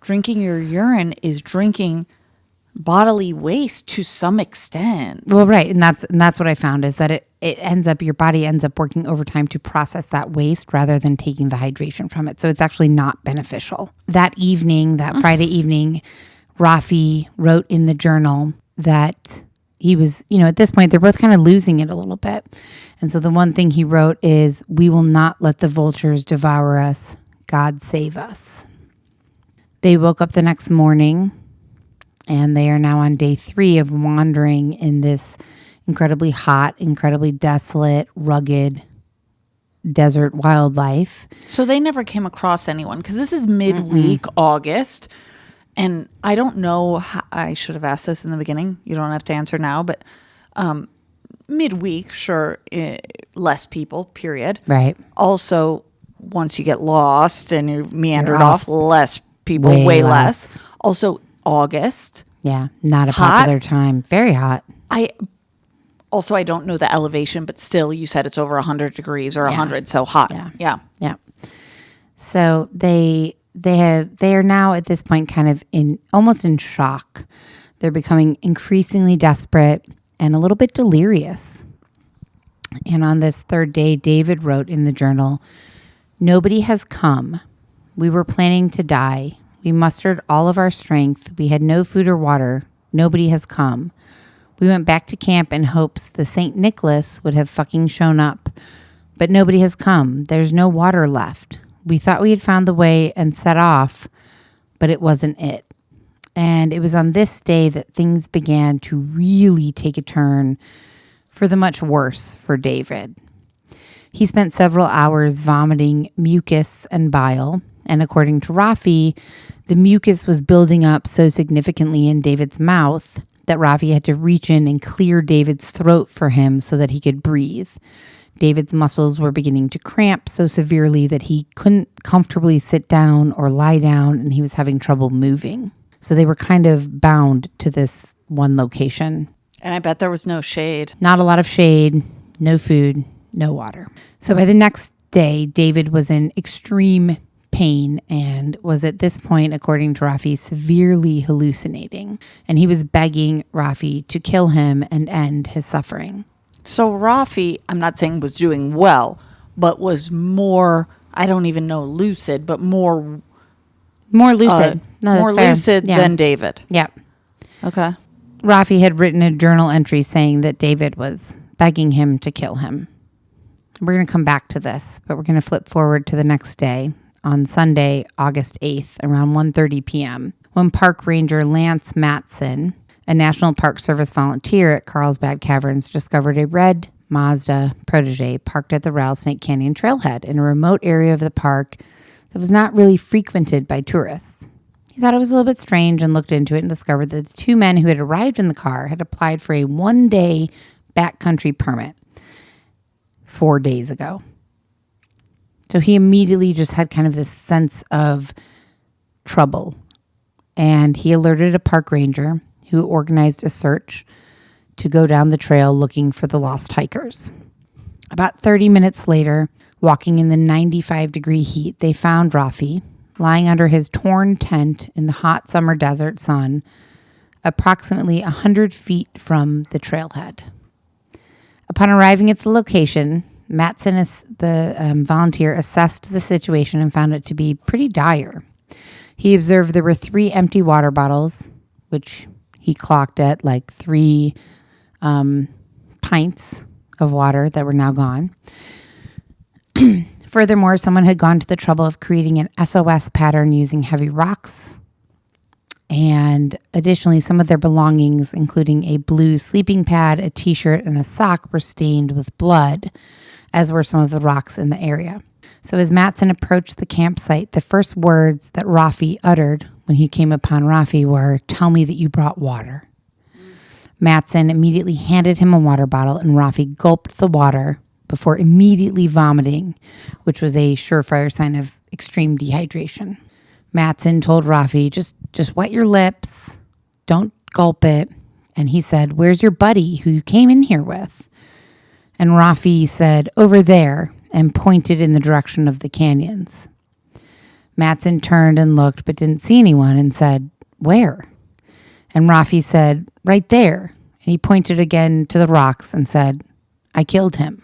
drinking your urine is drinking bodily waste to some extent. Well, right. And that's what I found is that it ends up, your body ends up working overtime to process that waste rather than taking the hydration from it. So it's actually not beneficial. That evening, that Friday evening, Raffi wrote in the journal that he was, at this point, they're both kind of losing it a little bit. And so the one thing he wrote is, "We will not let the vultures devour us. God save us." They woke up the next morning and they are now on day 3 of wandering in this incredibly hot, incredibly desolate, rugged desert wildlife. So they never came across anyone because this is midweek August. And I don't know how, I should have asked this in the beginning. You don't have to answer now, but midweek, sure, less people, period. Right. Also, once you get lost and you meandered You're off, less people, way less. Also, August. Yeah, not a Hot. popular time. Very hot. I don't know the elevation, but still, you said it's over 100 degrees or 100, so hot. Yeah. So they are now at this point kind of almost in shock. They're becoming increasingly desperate and a little bit delirious. And on this third day, David wrote in the journal, "Nobody has come. We were planning to die. We mustered all of our strength. We had no food or water. Nobody has come. We went back to camp in hopes the St. Nicholas would have fucking shown up. But nobody has come. There's no water left. We thought we had found the way and set off, but it wasn't it." And it was on this day that things began to really take a turn for the much worse for David. He spent several hours vomiting mucus and bile, and according to Raffi, the mucus was building up so significantly in David's mouth that Raffi had to reach in and clear David's throat for him so that he could breathe. David's muscles were beginning to cramp so severely that he couldn't comfortably sit down or lie down, and he was having trouble moving. So they were kind of bound to this one location. And I bet there was no shade. Not a lot of shade, no food, no water. So by the next day, David was in extreme pain and was at this point, according to Raffi, severely hallucinating. And he was begging Raffi to kill him and end his suffering. So Raffi, I'm not saying was doing well, but was more, I don't even know lucid, but more lucid. More lucid than David. Yeah. Okay. Raffi had written a journal entry saying that David was begging him to kill him. We're going to come back to this, but we're going to flip forward to the next day on Sunday, August 8th, around 1:30 p.m., when Park Ranger Lance Matson, a National Park Service volunteer at CARLSBAD Caverns, discovered a red Mazda Protege parked at the Rattlesnake Canyon trailhead in a remote area of the park that was not really frequented by tourists. He thought it was a little bit strange and looked into it and discovered that the 2 men who had arrived in the car had applied for a 1-day backcountry permit 4 days ago. So he immediately just had kind of this sense of trouble. And he alerted a park ranger who organized a search to go down the trail looking for the lost hikers. About 30 minutes later, walking in the 95-degree heat, they found Raffi lying under his torn tent in the hot summer desert sun, approximately 100 feet from the trailhead. Upon arriving at the location, Matson, the volunteer, assessed the situation and found it to be pretty dire. He observed there were 3 empty water bottles, which he clocked at like 3 pints of water that were now gone. Furthermore, someone had gone to the trouble of creating an SOS pattern using heavy rocks. And additionally, some of their belongings, including a blue sleeping pad, a t-shirt, and a sock, were stained with blood, as were some of the rocks in the area. So as Matson approached the campsite, the first words that Raffi uttered when he came upon Raffi were, "Tell me that you brought water." Matson immediately handed him a water bottle, and Raffi gulped the water before immediately vomiting, which was a surefire sign of extreme dehydration. Matson told Raffi, just wet your lips, don't gulp it. And he said, "Where's your buddy who you came in here with?" And Raffi said, "Over there," and pointed in the direction of the canyons. Matson turned and looked, but didn't see anyone and said, "Where?" And Raffi said, "Right there." And he pointed again to the rocks and said, "I killed him."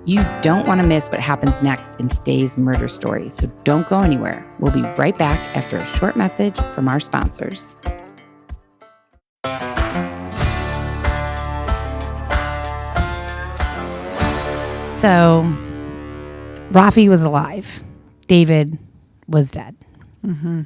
You don't want to miss what happens next in today's murder story, so don't go anywhere. We'll be right back after a short message from our sponsors. So, Raffi was alive. David was dead. Mm-hmm.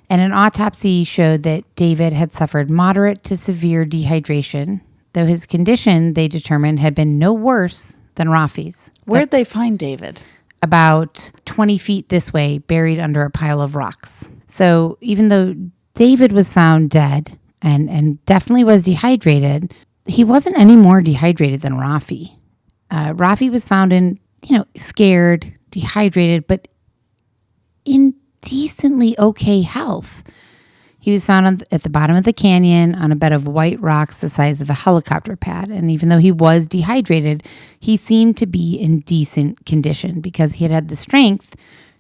And an autopsy showed that David had suffered moderate to severe dehydration, though his condition, they determined, had been no worse than Raffi's. Where'd they find David? About 20 feet this way, buried under a pile of rocks. So even though David was found dead and definitely was dehydrated, he wasn't any more dehydrated than Raffi. Raffi was found in, scared, dehydrated, but in decently okay health. He was found at the bottom of the canyon on a bed of white rocks the size of a helicopter pad. And even though he was dehydrated, he seemed to be in decent condition because he had had the strength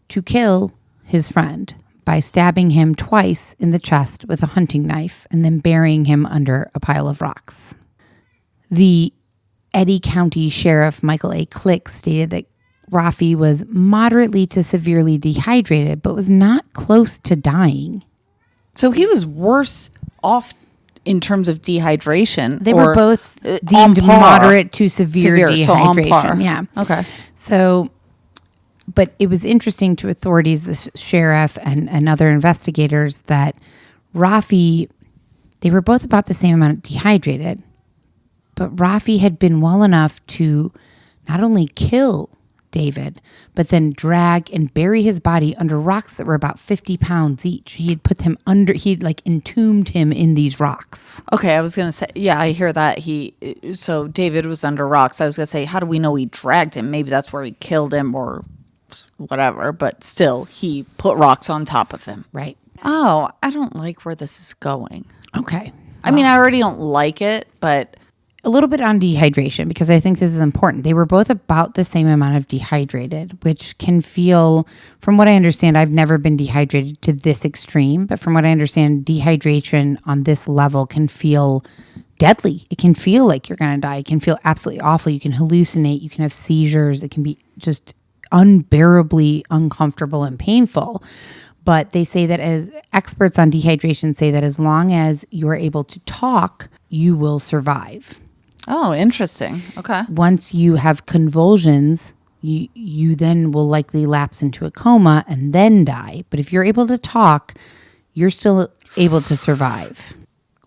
to kill his friend by stabbing him twice in the chest with a hunting knife and then burying him under a pile of rocks. The Eddy County Sheriff Michael A. Click stated that Raffi was moderately to severely dehydrated, but was not close to dying. So he was worse off in terms of dehydration. They were both deemed moderate to severe dehydration. So on par. Yeah. Okay. So, but it was interesting to authorities, the sheriff and other investigators, that Raffi, they were both about the same amount dehydrated, but Raffi had been well enough to not only kill David, but then drag and bury his body under rocks that were about 50 pounds each. He had put him under, he'd entombed him in these rocks. Okay, I was going to say, yeah, I hear that. So David was under rocks. I was going to say, how do we know he dragged him? Maybe that's where he killed him or whatever, but still, he put rocks on top of him. Right. Oh, I don't like where this is going. Okay. I mean, I already don't like it, but a little bit on dehydration, because I think this is important. They were both about the same amount of dehydrated, which can feel, from what I understand, I've never been dehydrated to this extreme, but from what I understand, dehydration on this level can feel deadly. It can feel like you're going to die. It can feel absolutely awful. You can hallucinate. You can have seizures. It can be just unbearably uncomfortable and painful. But they say that, as experts on dehydration say, that as long as you are able to talk, you will survive. Oh, interesting. Okay. Once you have convulsions, you then will likely lapse into a coma and then die. But if you're able to talk, you're still able to survive.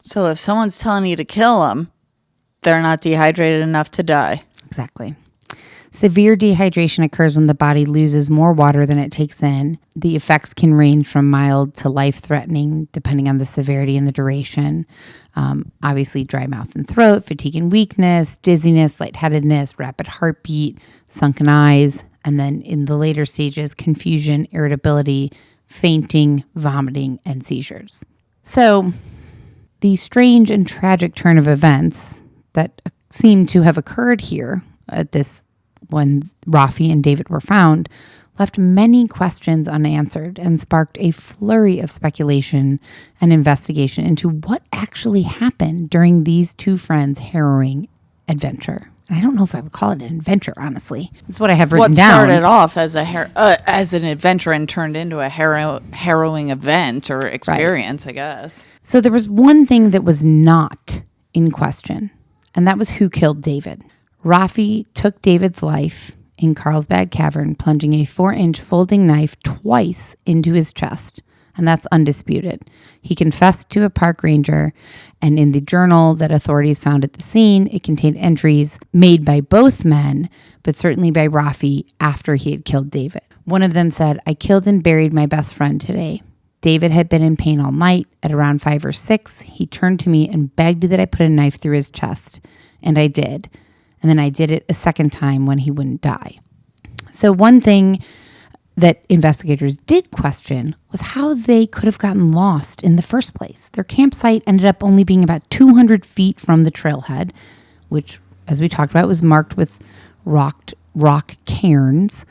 So if someone's telling you to kill them, they're not dehydrated enough to die. Exactly. Severe dehydration occurs when the body loses more water than it takes in. The effects can range from mild to life-threatening, depending on the severity and the duration. Obviously, dry mouth and throat, fatigue and weakness, dizziness, lightheadedness, rapid heartbeat, sunken eyes, and then in the later stages, confusion, irritability, fainting, vomiting, and seizures. So, the strange and tragic turn of events that seem to have occurred here at this when Raffi and David were found left many questions unanswered and sparked a flurry of speculation and investigation into what actually happened during these two friends' harrowing adventure. And I don't know if I would call it an adventure, honestly. It's what I have written down. What started off as as an adventure and turned into a harrowing event or experience, right. I guess. So there was one thing that was not in question, and that was who killed David. Raffi took David's life in CARLSBAD Cavern, plunging a 4-inch folding knife twice into his chest, and that's undisputed. He confessed to a park ranger, and in the journal that authorities found at the scene, it contained entries made by both men, but certainly by Raffi after he had killed David. One of them said, "I killed and buried my best friend today. David had been in pain all night. At around 5 or 6, he turned to me and begged that I put a knife through his chest, and I did. And then I did it a second time when he wouldn't die." So one thing that investigators did question was how they could have gotten lost in the first place. Their campsite ended up only being about 200 feet from the trailhead, which, as we talked about, was marked with rock cairns.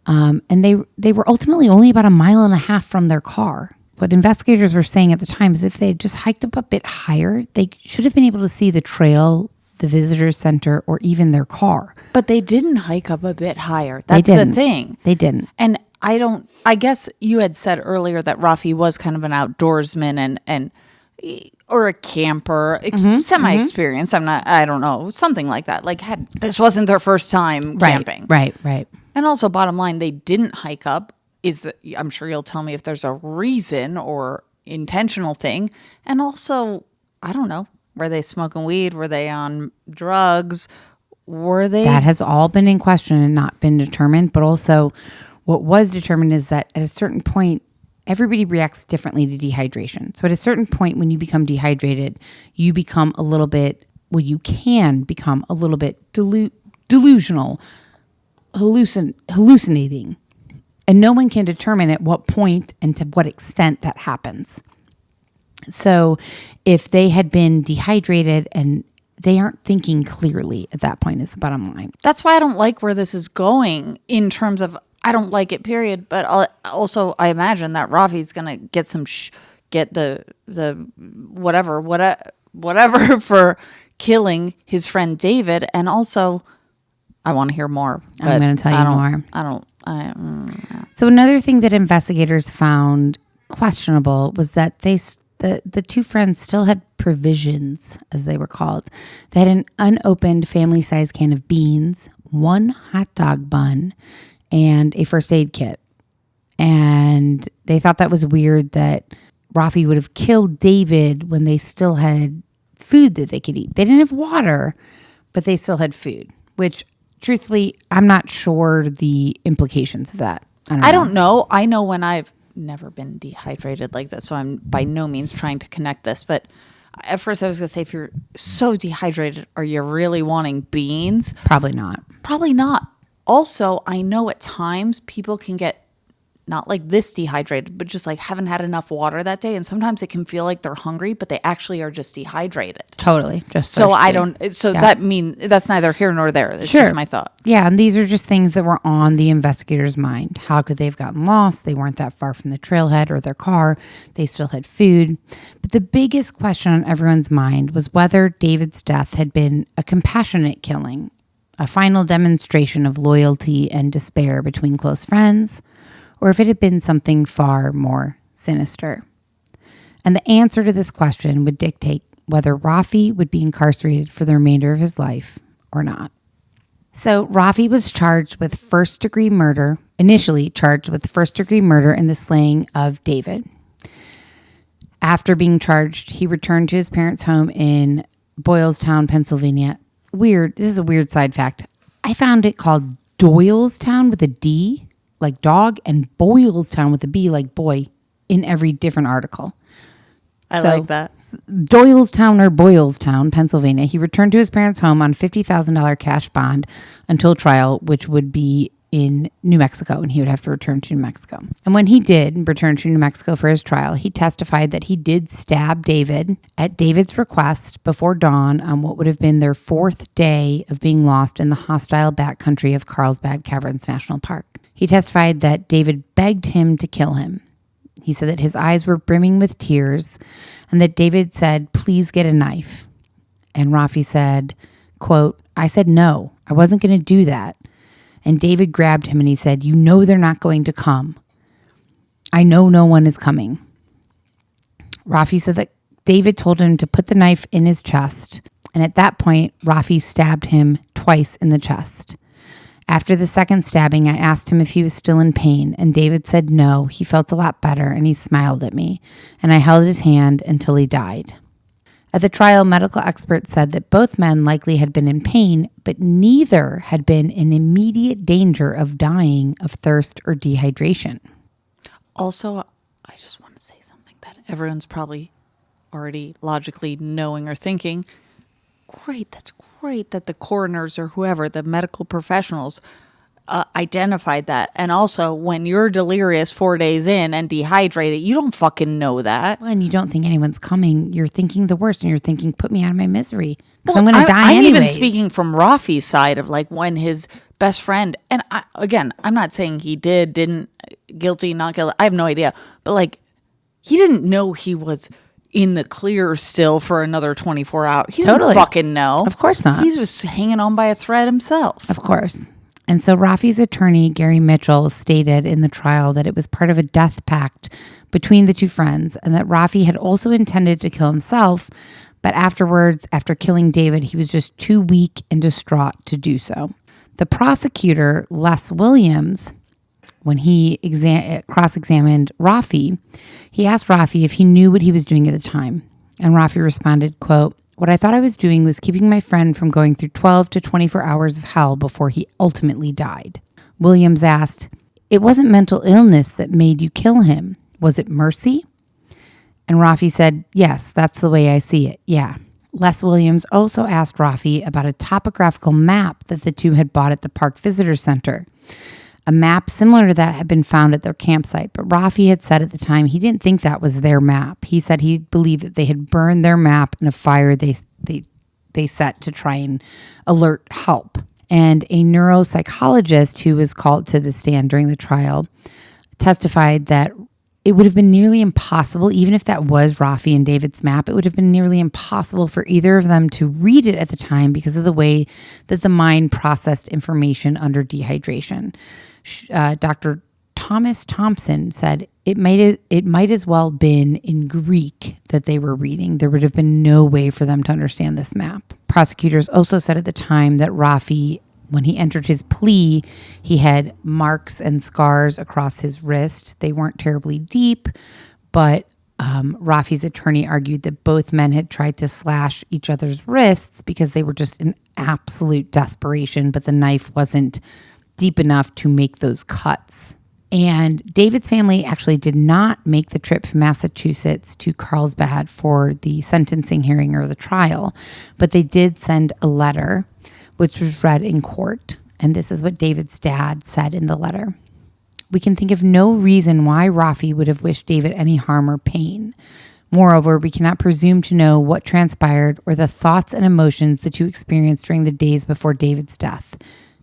And they were ultimately only about 1.5 miles from their car. What investigators were saying at the time is if they had just hiked up a bit higher, they should have been able to see the trail, the visitor center, or even their car. But they didn't hike up a bit higher. That's the thing. They didn't. And I guess you had said earlier that Raffi was kind of an outdoorsman and or a camper, semi-experienced. I don't know, something like that. Like this wasn't their first time camping. Right. And also, bottom line, they didn't hike up. I'm sure you'll tell me if there's a reason or intentional thing. And also, I don't know. Were they smoking weed? Were they on drugs? That has all been in question and not been determined. But also, what was determined is that at a certain point, everybody reacts differently to dehydration. So at a certain point, when you become dehydrated, you become a little bit, you can become a little bit delusional, hallucinating. And no one can determine at what point and to what extent that happens. So if they had been dehydrated and they aren't thinking clearly at that point is the bottom line. That's why I don't like where this is going in terms of, I don't like it, period. But also I imagine that Raffi's going to get get the whatever for killing his friend David. And also I want to hear more. I'm going to tell you more. So another thing that investigators found questionable was that the two friends still had provisions, as they were called. They had an unopened family-sized can of beans, 1 hot dog bun, and a first aid kit. And they thought that was weird that Raffi would have killed David when they still had food that they could eat. They didn't have water, but they still had food, which, truthfully, I'm not sure the implications of that. I don't know. I know when I've never been dehydrated like this, so I'm by no means trying to connect this, but at first I was going to say, if you're so dehydrated, are you really wanting beans? Probably not. Also, I know at times people can get not like this dehydrated, but just like haven't had enough water that day, and sometimes it can feel like they're hungry, but they actually are just dehydrated. Totally, just so thirsty. That means that's neither here nor there. That's just my thought. Yeah, and these are just things that were on the investigators' mind. How could they have gotten lost? They weren't that far from the trailhead or their car. They still had food. But the biggest question on everyone's mind was whether David's death had been a compassionate killing, a final demonstration of loyalty and despair between close friends, or if it had been something far more sinister. And the answer to this question would dictate whether Raffi would be incarcerated for the remainder of his life or not. So Raffi was charged with first-degree murder, initially charged with first-degree murder in the slaying of David. After being charged, he returned to his parents' home in Boylestown, Pennsylvania. This is a weird side fact. I found it called Doylestown with a D, like dog, and Boylestown with a B, like boy, in every different article. I like that. Doylestown or Boylestown, Pennsylvania. He returned to his parents' home on $50,000 cash bond until trial, which would be in New Mexico, and he would have to return to New Mexico. And when he did return to New Mexico for his trial, he testified that he did stab David at David's request before dawn on what would have been their 4th day of being lost in the hostile backcountry of CARLSBAD Caverns National Park. He testified that David begged him to kill him. He said that his eyes were brimming with tears and that David said, "Please get a knife." And Raffi said, quote, "I said no, I wasn't going to do that." And David grabbed him and he said, "You know they're not going to come. I know no one is coming." Raffi said that David told him to put the knife in his chest. And at that point, Raffi stabbed him twice in the chest. After the second stabbing, I asked him if he was still in pain, and David said no, he felt a lot better, and he smiled at me, and I held his hand until he died. At the trial, medical experts said that both men likely had been in pain, but neither had been in immediate danger of dying of thirst or dehydration. Also, I just want to say something that everyone's probably already logically knowing or thinking. Great, that's great that the coroners or whoever, the medical professionals, identified that. And also, when you're delirious 4 days in and dehydrated, you don't fucking know that. Well, and you don't think anyone's coming. You're thinking the worst, and you're thinking, put me out of my misery, because I'm going to die I'm anyway. even speaking from Raffi's side of like when his best friend, and I'm not saying he didn't, guilty, not guilty. I have no idea. But like, he didn't know he was in the clear still for another 24 hours. He didn't fucking know. Of course not. He's just hanging on by a thread himself. Of course. And so Raffi's attorney, Gary Mitchell, stated in the trial that it was part of a death pact between the two friends and that Raffi had also intended to kill himself, but afterwards, after killing David, he was just too weak and distraught to do so. The prosecutor, Les Williams, when he cross-examined Raffi, he asked Raffi if he knew what he was doing at the time. And Raffi responded, quote, "What I thought I was doing was keeping my friend from going through 12 to 24 hours of hell before he ultimately died." Williams asked, "It wasn't mental illness that made you kill him. Was it mercy?" And Raffi said, "Yes, that's the way I see it. Yeah." Les Williams also asked Raffi about a topographical map that the two had bought at the Park Visitor Center. A map similar to that had been found at their campsite, but Raffi had said at the time he didn't think that was their map. He said he believed that they had burned their map in a fire they set to try and alert help. And a neuropsychologist who was called to the stand during the trial testified that it would have been nearly impossible, even if that was Raffi and David's map, it would have been nearly impossible for either of them to read it at the time because of the way that the mind processed information under dehydration. Dr. Thomas Thompson said it might as well been in Greek that they were reading. There would have been no way for them to understand this map. Prosecutors also said at the time that Raffi, when he entered his plea, he had marks and scars across his wrist. They weren't terribly deep, but Raffi's attorney argued that both men had tried to slash each other's wrists because they were just in absolute desperation, but the knife wasn't deep enough to make those cuts. And David's family actually did not make the trip from Massachusetts to Carlsbad for the sentencing hearing or the trial, but they did send a letter which was read in court. And this is what David's dad said in the letter. "We can think of no reason why Raffi would have wished David any harm or pain. Moreover, we cannot presume to know what transpired or the thoughts and emotions the two experienced during the days before David's death.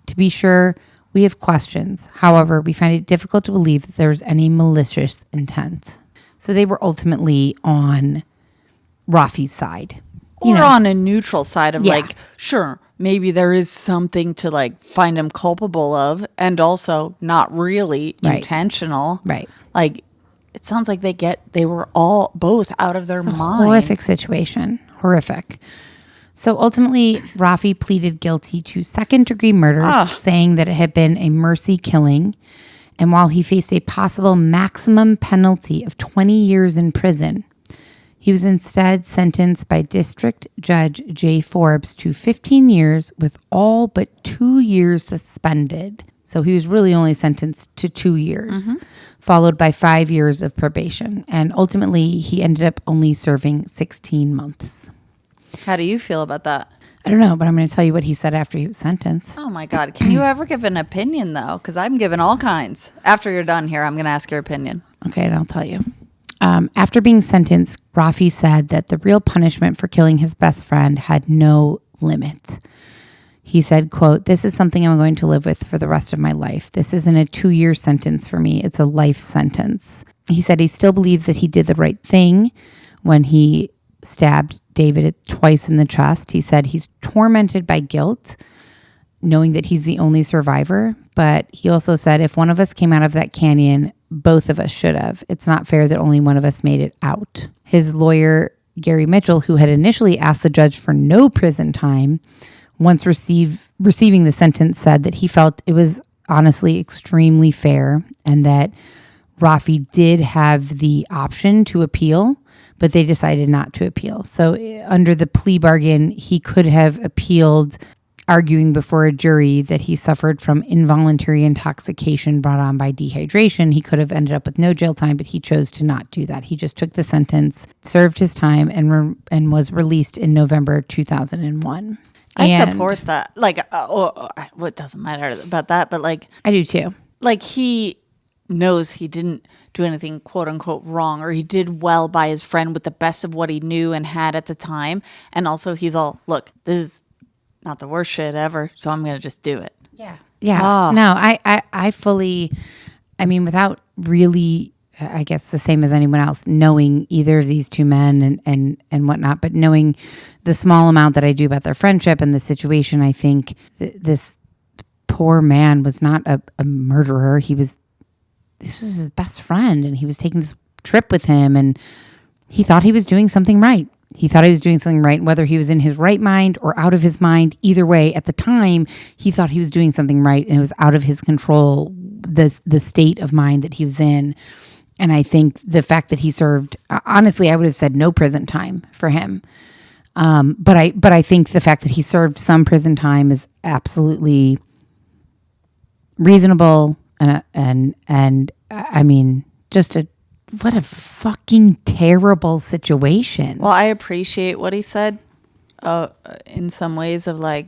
To be sure, we have questions. However, we find it difficult to believe that there was any malicious intent." So they were ultimately on Raffi's side. Or on a neutral side of like, sure, maybe there is something to like find him culpable of and also not really intentional. Right. Like, it sounds like they were all both out of their mind. Horrific situation. Horrific. So ultimately, Raffi pleaded guilty to second-degree murder, saying that it had been a mercy killing. And while he faced a possible maximum penalty of 20 years in prison, He was instead sentenced by District Judge Jay Forbes to 15 years with all but 2 years suspended. So he was really only sentenced to 2 years, followed by 5 years of probation. And ultimately, he ended up only serving 16 months. How do you feel about that? I don't know, but I'm going to tell you what he said after he was sentenced. Oh my God. Can you ever give an opinion though? Because I'm giving all kinds. After you're done here, I'm going to ask your opinion. Okay, and I'll tell you. After being sentenced, Raffi said that the real punishment for killing his best friend had no limit. He said, quote, "This is something I'm going to live with for the rest of my life. This isn't a 2-year sentence for me. It's a life sentence." He said he still believes that he did the right thing when he stabbed David twice in the chest. He said he's tormented by guilt, knowing that he's the only survivor. But he also said if one of us came out of that canyon, both of us should have. It's not fair that only one of us made it out. His lawyer, Gary Mitchell, who had initially asked the judge for no prison time, once receiving the sentence, said that he felt it was honestly extremely fair and that Raffi did have the option to appeal, but they decided not to appeal. So under the plea bargain, he could have appealed, arguing before a jury that he suffered from involuntary intoxication brought on by dehydration. He could have ended up with no jail time, but he chose to not do that. He just took the sentence, served his time, and was released in November 2001. I support that. Like, it doesn't matter about that, but like, I do too. Like, he knows he didn't do anything quote unquote wrong, or he did well by his friend with the best of what he knew and had at the time. And also he's all, look, this is not the worst shit ever, so I'm going to just do it. Yeah. Yeah. Oh. No, I fully, I mean, without really, I guess the same as anyone else, knowing either of these two men and whatnot, but knowing the small amount that I do about their friendship and the situation, I think this poor man was not a murderer. This was his best friend, and he was taking this trip with him, and he thought he was doing something right. He thought he was doing something right, whether he was in his right mind or out of his mind. Either way, at the time, he thought he was doing something right, and it was out of his control, the state of mind that he was in. And I think the fact that he served, honestly, I would have said no prison time for him. But I think the fact that he served some prison time is absolutely reasonable. And I mean, what a fucking terrible situation. Well, I appreciate what he said in some ways of like,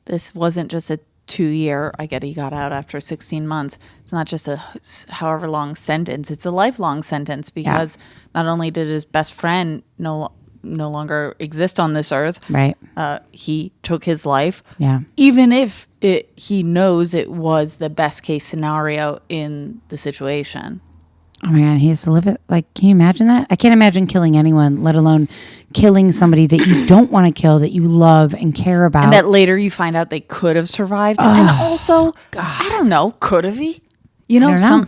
this wasn't just a 2-year, I get he got out after 16 months. It's not just a however long sentence. It's a lifelong sentence because not only did his best friend no longer exist on this earth, right? He took his life. Yeah. Even if he knows it was the best case scenario in the situation. Oh my God, he has to live it. Like, can you imagine that? I can't imagine killing anyone, let alone killing somebody that you don't want to kill, that you love and care about. And that later you find out they could have survived. And also, God. I don't know, could have he? You know,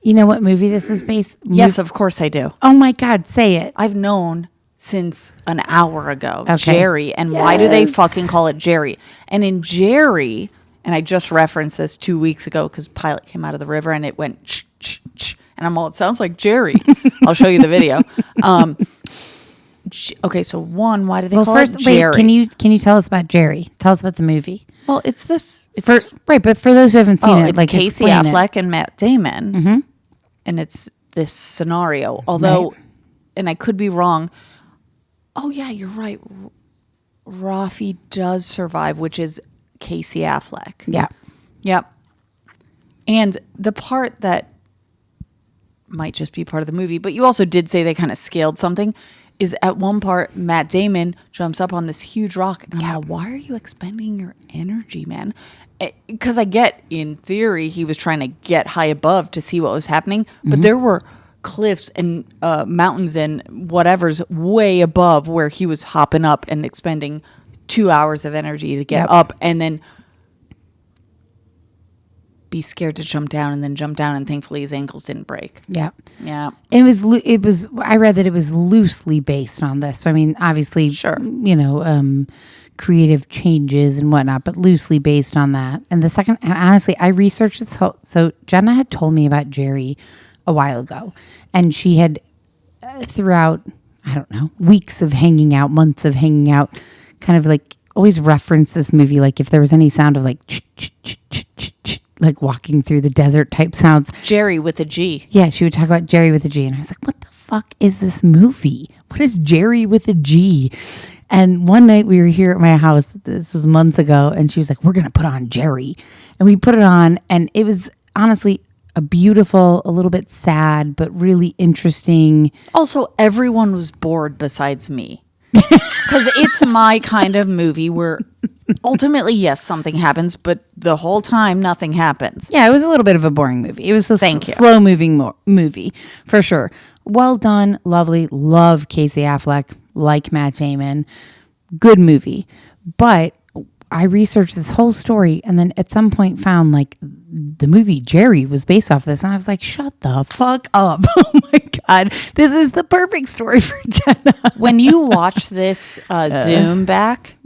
you know what movie this was based? Yes, of course I do. Oh my God, say it. I've known since an hour ago, okay. Jerry. And why do they fucking call it Jerry? And in Jerry, and I just referenced this 2 weeks ago because Pilot came out of the river and it went ch, ch, ch. And I'm all, it sounds like Jerry. I'll show you the video. Okay, so one, why do they call it Jerry? Wait, can you tell us about Jerry? Tell us about the movie. Well, it's this. Right, but for those who haven't seen it, it's like Casey Affleck and Matt Damon. And it's this scenario. Although, and I could be wrong. Oh, yeah, you're right. Raffi does survive, which is Casey Affleck. Yeah. Yep. And the part that might just be part of the movie, but you also did say they kind of scaled something, is at one part, Matt Damon jumps up on this huge rock. And I'm like, why are you expending your energy, man? Because I get, in theory, he was trying to get high above to see what was happening. But there were cliffs and mountains and whatever's way above where he was hopping up and expending 2 hours of energy to get up and then be scared to jump down and then jump down, and thankfully his ankles didn't break. Yeah. It was I read that it was loosely based on this. So I mean, obviously, sure, you know, creative changes and whatnot, but loosely based on that. And the second, and honestly, I researched this so Jenna had told me about Jerry a while ago, and she had throughout I don't know, weeks of hanging out, months of hanging out, kind of like always reference this movie. Like if there was any sound of like, like walking through the desert type sounds. Jerry with a G. Yeah, she would talk about Jerry with a G. And I was like, what the fuck is this movie? What is Jerry with a G? And one night we were here at my house, this was months ago, and she was like, we're going to put on Jerry. And we put it on, and it was honestly a beautiful, a little bit sad, but really interesting. Also, everyone was bored besides me. Because it's my kind of movie where ultimately, yes, something happens, but the whole time nothing happens. Yeah, it was a little bit of a boring movie. It was a slow-moving movie, for sure. Well done, lovely, love Casey Affleck, like Matt Damon. Good movie. But I researched this whole story and then at some point found like the movie Jerry was based off this. And I was like, shut the fuck up. Oh my God. This is the perfect story for Jenna. When you watch this Zoom back,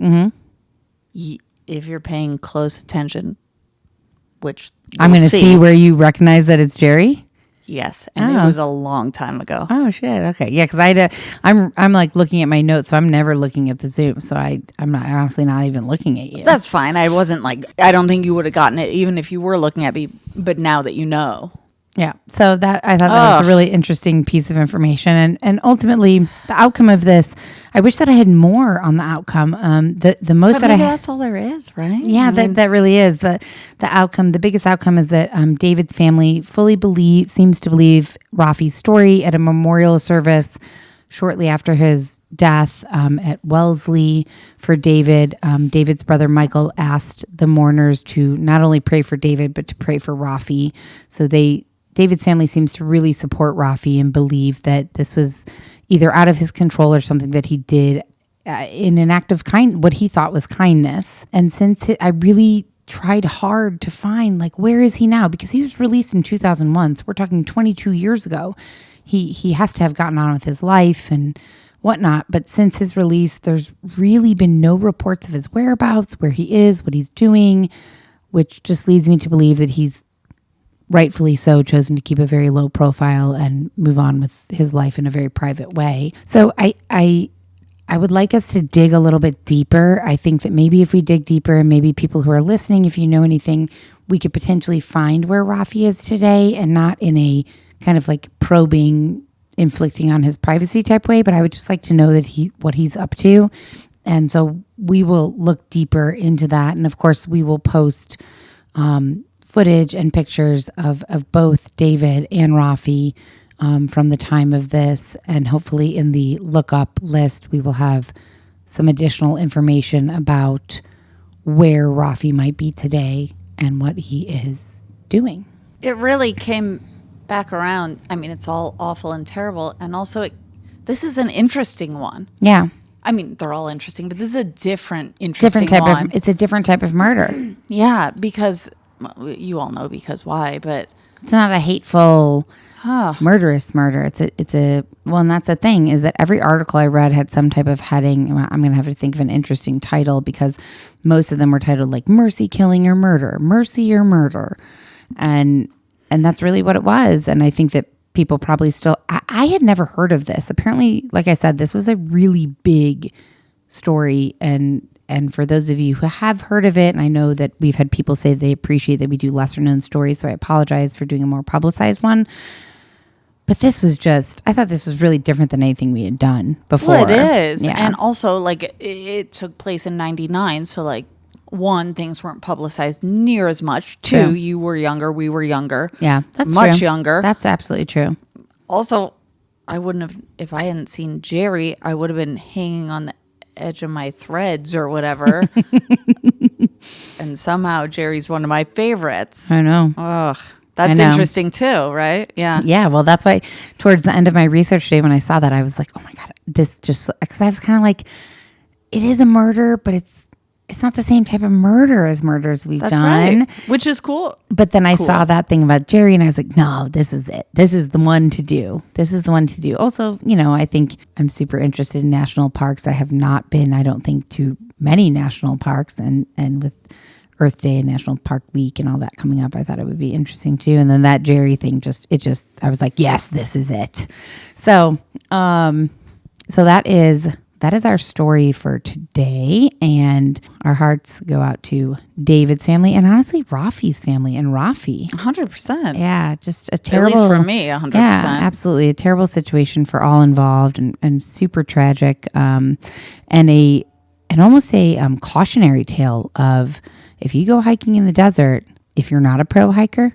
if you're paying close attention, which I'm going to see where you recognize that it's Jerry. Yes, and it was a long time ago. Oh shit! Okay, yeah, because I'm like looking at my notes, so I'm never looking at the Zoom. So I'm not honestly not even looking at you. That's fine. I wasn't like I don't think you would have gotten it even if you were looking at me. But now that you know, yeah. So that I thought that was a really interesting piece of information, and ultimately the outcome of this. I wish that I had more on the outcome. The most that that's all there is, right? Yeah, that really is the outcome. The biggest outcome is that David's family fully seems to believe Raffi's story at a memorial service shortly after his death at Wellesley for David. David's brother Michael asked the mourners to not only pray for David but to pray for Raffi. So David's family seems to really support Raffi and believe that this was either out of his control or something that he did in an act of what he thought was kindness. And since I really tried hard to find, like, where is he now? Because he was released in 2001, so we're talking 22 years ago. He has to have gotten on with his life and whatnot. But since his release, there's really been no reports of his whereabouts, where he is, what he's doing, which just leads me to believe that he's rightfully so chosen to keep a very low profile and move on with his life in a very private way. So I would like us to dig a little bit deeper. I think that maybe if we dig deeper and maybe people who are listening, if you know anything, we could potentially find where Raffi is today and not in a kind of like probing, inflicting on his privacy type way. But I would just like to know that what he's up to. And so we will look deeper into that. And of course we will post footage and pictures of both David and Raffi from the time of this. And hopefully in the lookup list, we will have some additional information about where Raffi might be today and what he is doing. It really came back around. I mean, it's all awful and terrible. And also, this is an interesting one. Yeah. I mean, they're all interesting, but this is a interesting type one. It's a different type of murder. Yeah, because you all know because why, but it's not a hateful, murderous murder. And that's the thing is that every article I read had some type of heading. I'm going to have to think of an interesting title because most of them were titled like mercy killing or murder, mercy or murder. And that's really what it was. And I think that people probably still, I had never heard of this. Apparently, like I said, this was a really big story. And for those of you who have heard of it, and I know that we've had people say they appreciate that we do lesser known stories, so I apologize for doing a more publicized one. But this was I thought this was really different than anything we had done before. Well, it is. Yeah. And also, like, it took place in 99, so, like, one, things weren't publicized near as much. Two, you were younger, we were younger. Yeah, that's much true. Younger. That's absolutely true. Also, I wouldn't have, if I hadn't seen Jerry, I would have been hanging on the edge of my threads or whatever. And somehow Jerry's one of my favorites. I know. Ugh. That's interesting too, right? Yeah. Yeah. Well, that's why towards the end of my research day, when I saw that, I was like, oh my God, this just, because I was kind of like, it is a murder, but it's not the same type of murder as murders we've done. Right. Which is cool. But then I saw that thing about Jerry and I was like, no, this is it. This is the one to do. This is the one to do. Also, I think I'm super interested in national parks. I have not been, I don't think, to many national parks. And with Earth Day and National Park Week and all that coming up, I thought it would be interesting too. And then that Jerry thing, I was like, yes, this is it. So, So that is our story for today, and our hearts go out to David's family and honestly Raffi's family and Raffi. 100%. Yeah, just a terrible. At least for me, 100%. Yeah, absolutely, a terrible situation for all involved, and super tragic. And almost a cautionary tale of, if you go hiking in the desert, if you're not a pro hiker,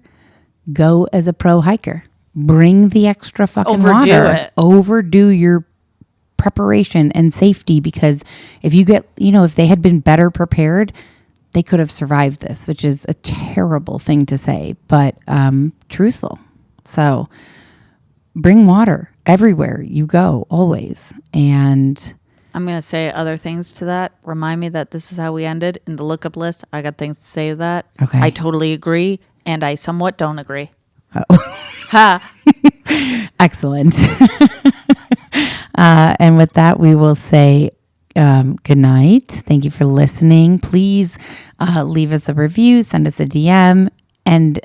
go as a pro hiker. Bring the extra fucking water. Overdo your preparation and safety, because if you get, if they had been better prepared, they could have survived this, which is a terrible thing to say, but truthful. So bring water everywhere you go, always. And I'm going to say other things to that. Remind me that this is how we ended in the lookup list. I got things to say to that. Okay. I totally agree, and I somewhat don't agree. Oh. Ha! Excellent. And with that, we will say good night. Thank you for listening. Please leave us a review, send us a DM, and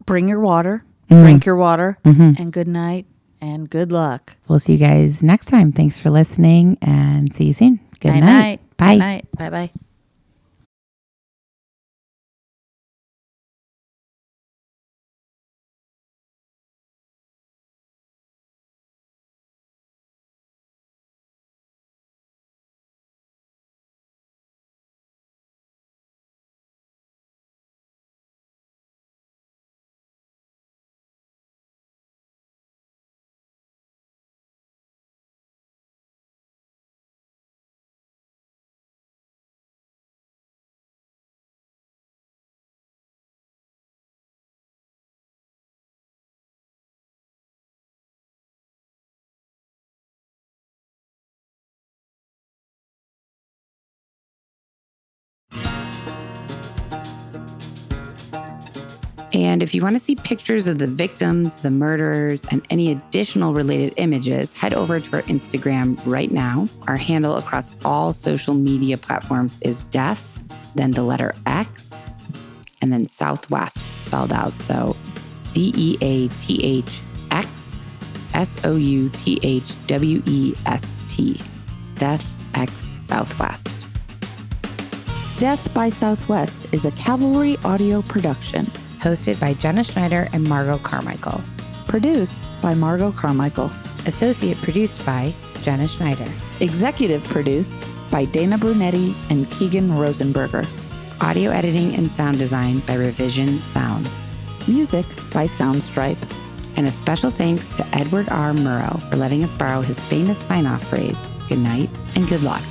bring your water, drink your water, and good night and good luck. We'll see you guys next time. Thanks for listening, and see you soon. Good night. Bye. Good night. Bye-bye. And if you want to see pictures of the victims, the murderers, and any additional related images, head over to our Instagram right now. Our handle across all social media platforms is death, then the letter X, and then Southwest spelled out. So DEATHX SOUTHWEST. Death X Southwest. Death by Southwest is a Cavalry audio production. Hosted by Jenna Schneider and Margot Carmichael. Produced by Margot Carmichael. Associate produced by Jenna Schneider. Executive produced by Dana Brunetti and Keegan Rosenberger. Audio editing and sound design by Revision Sound. Music by Soundstripe. And a special thanks to Edward R. Murrow for letting us borrow his famous sign-off phrase, good night and good luck.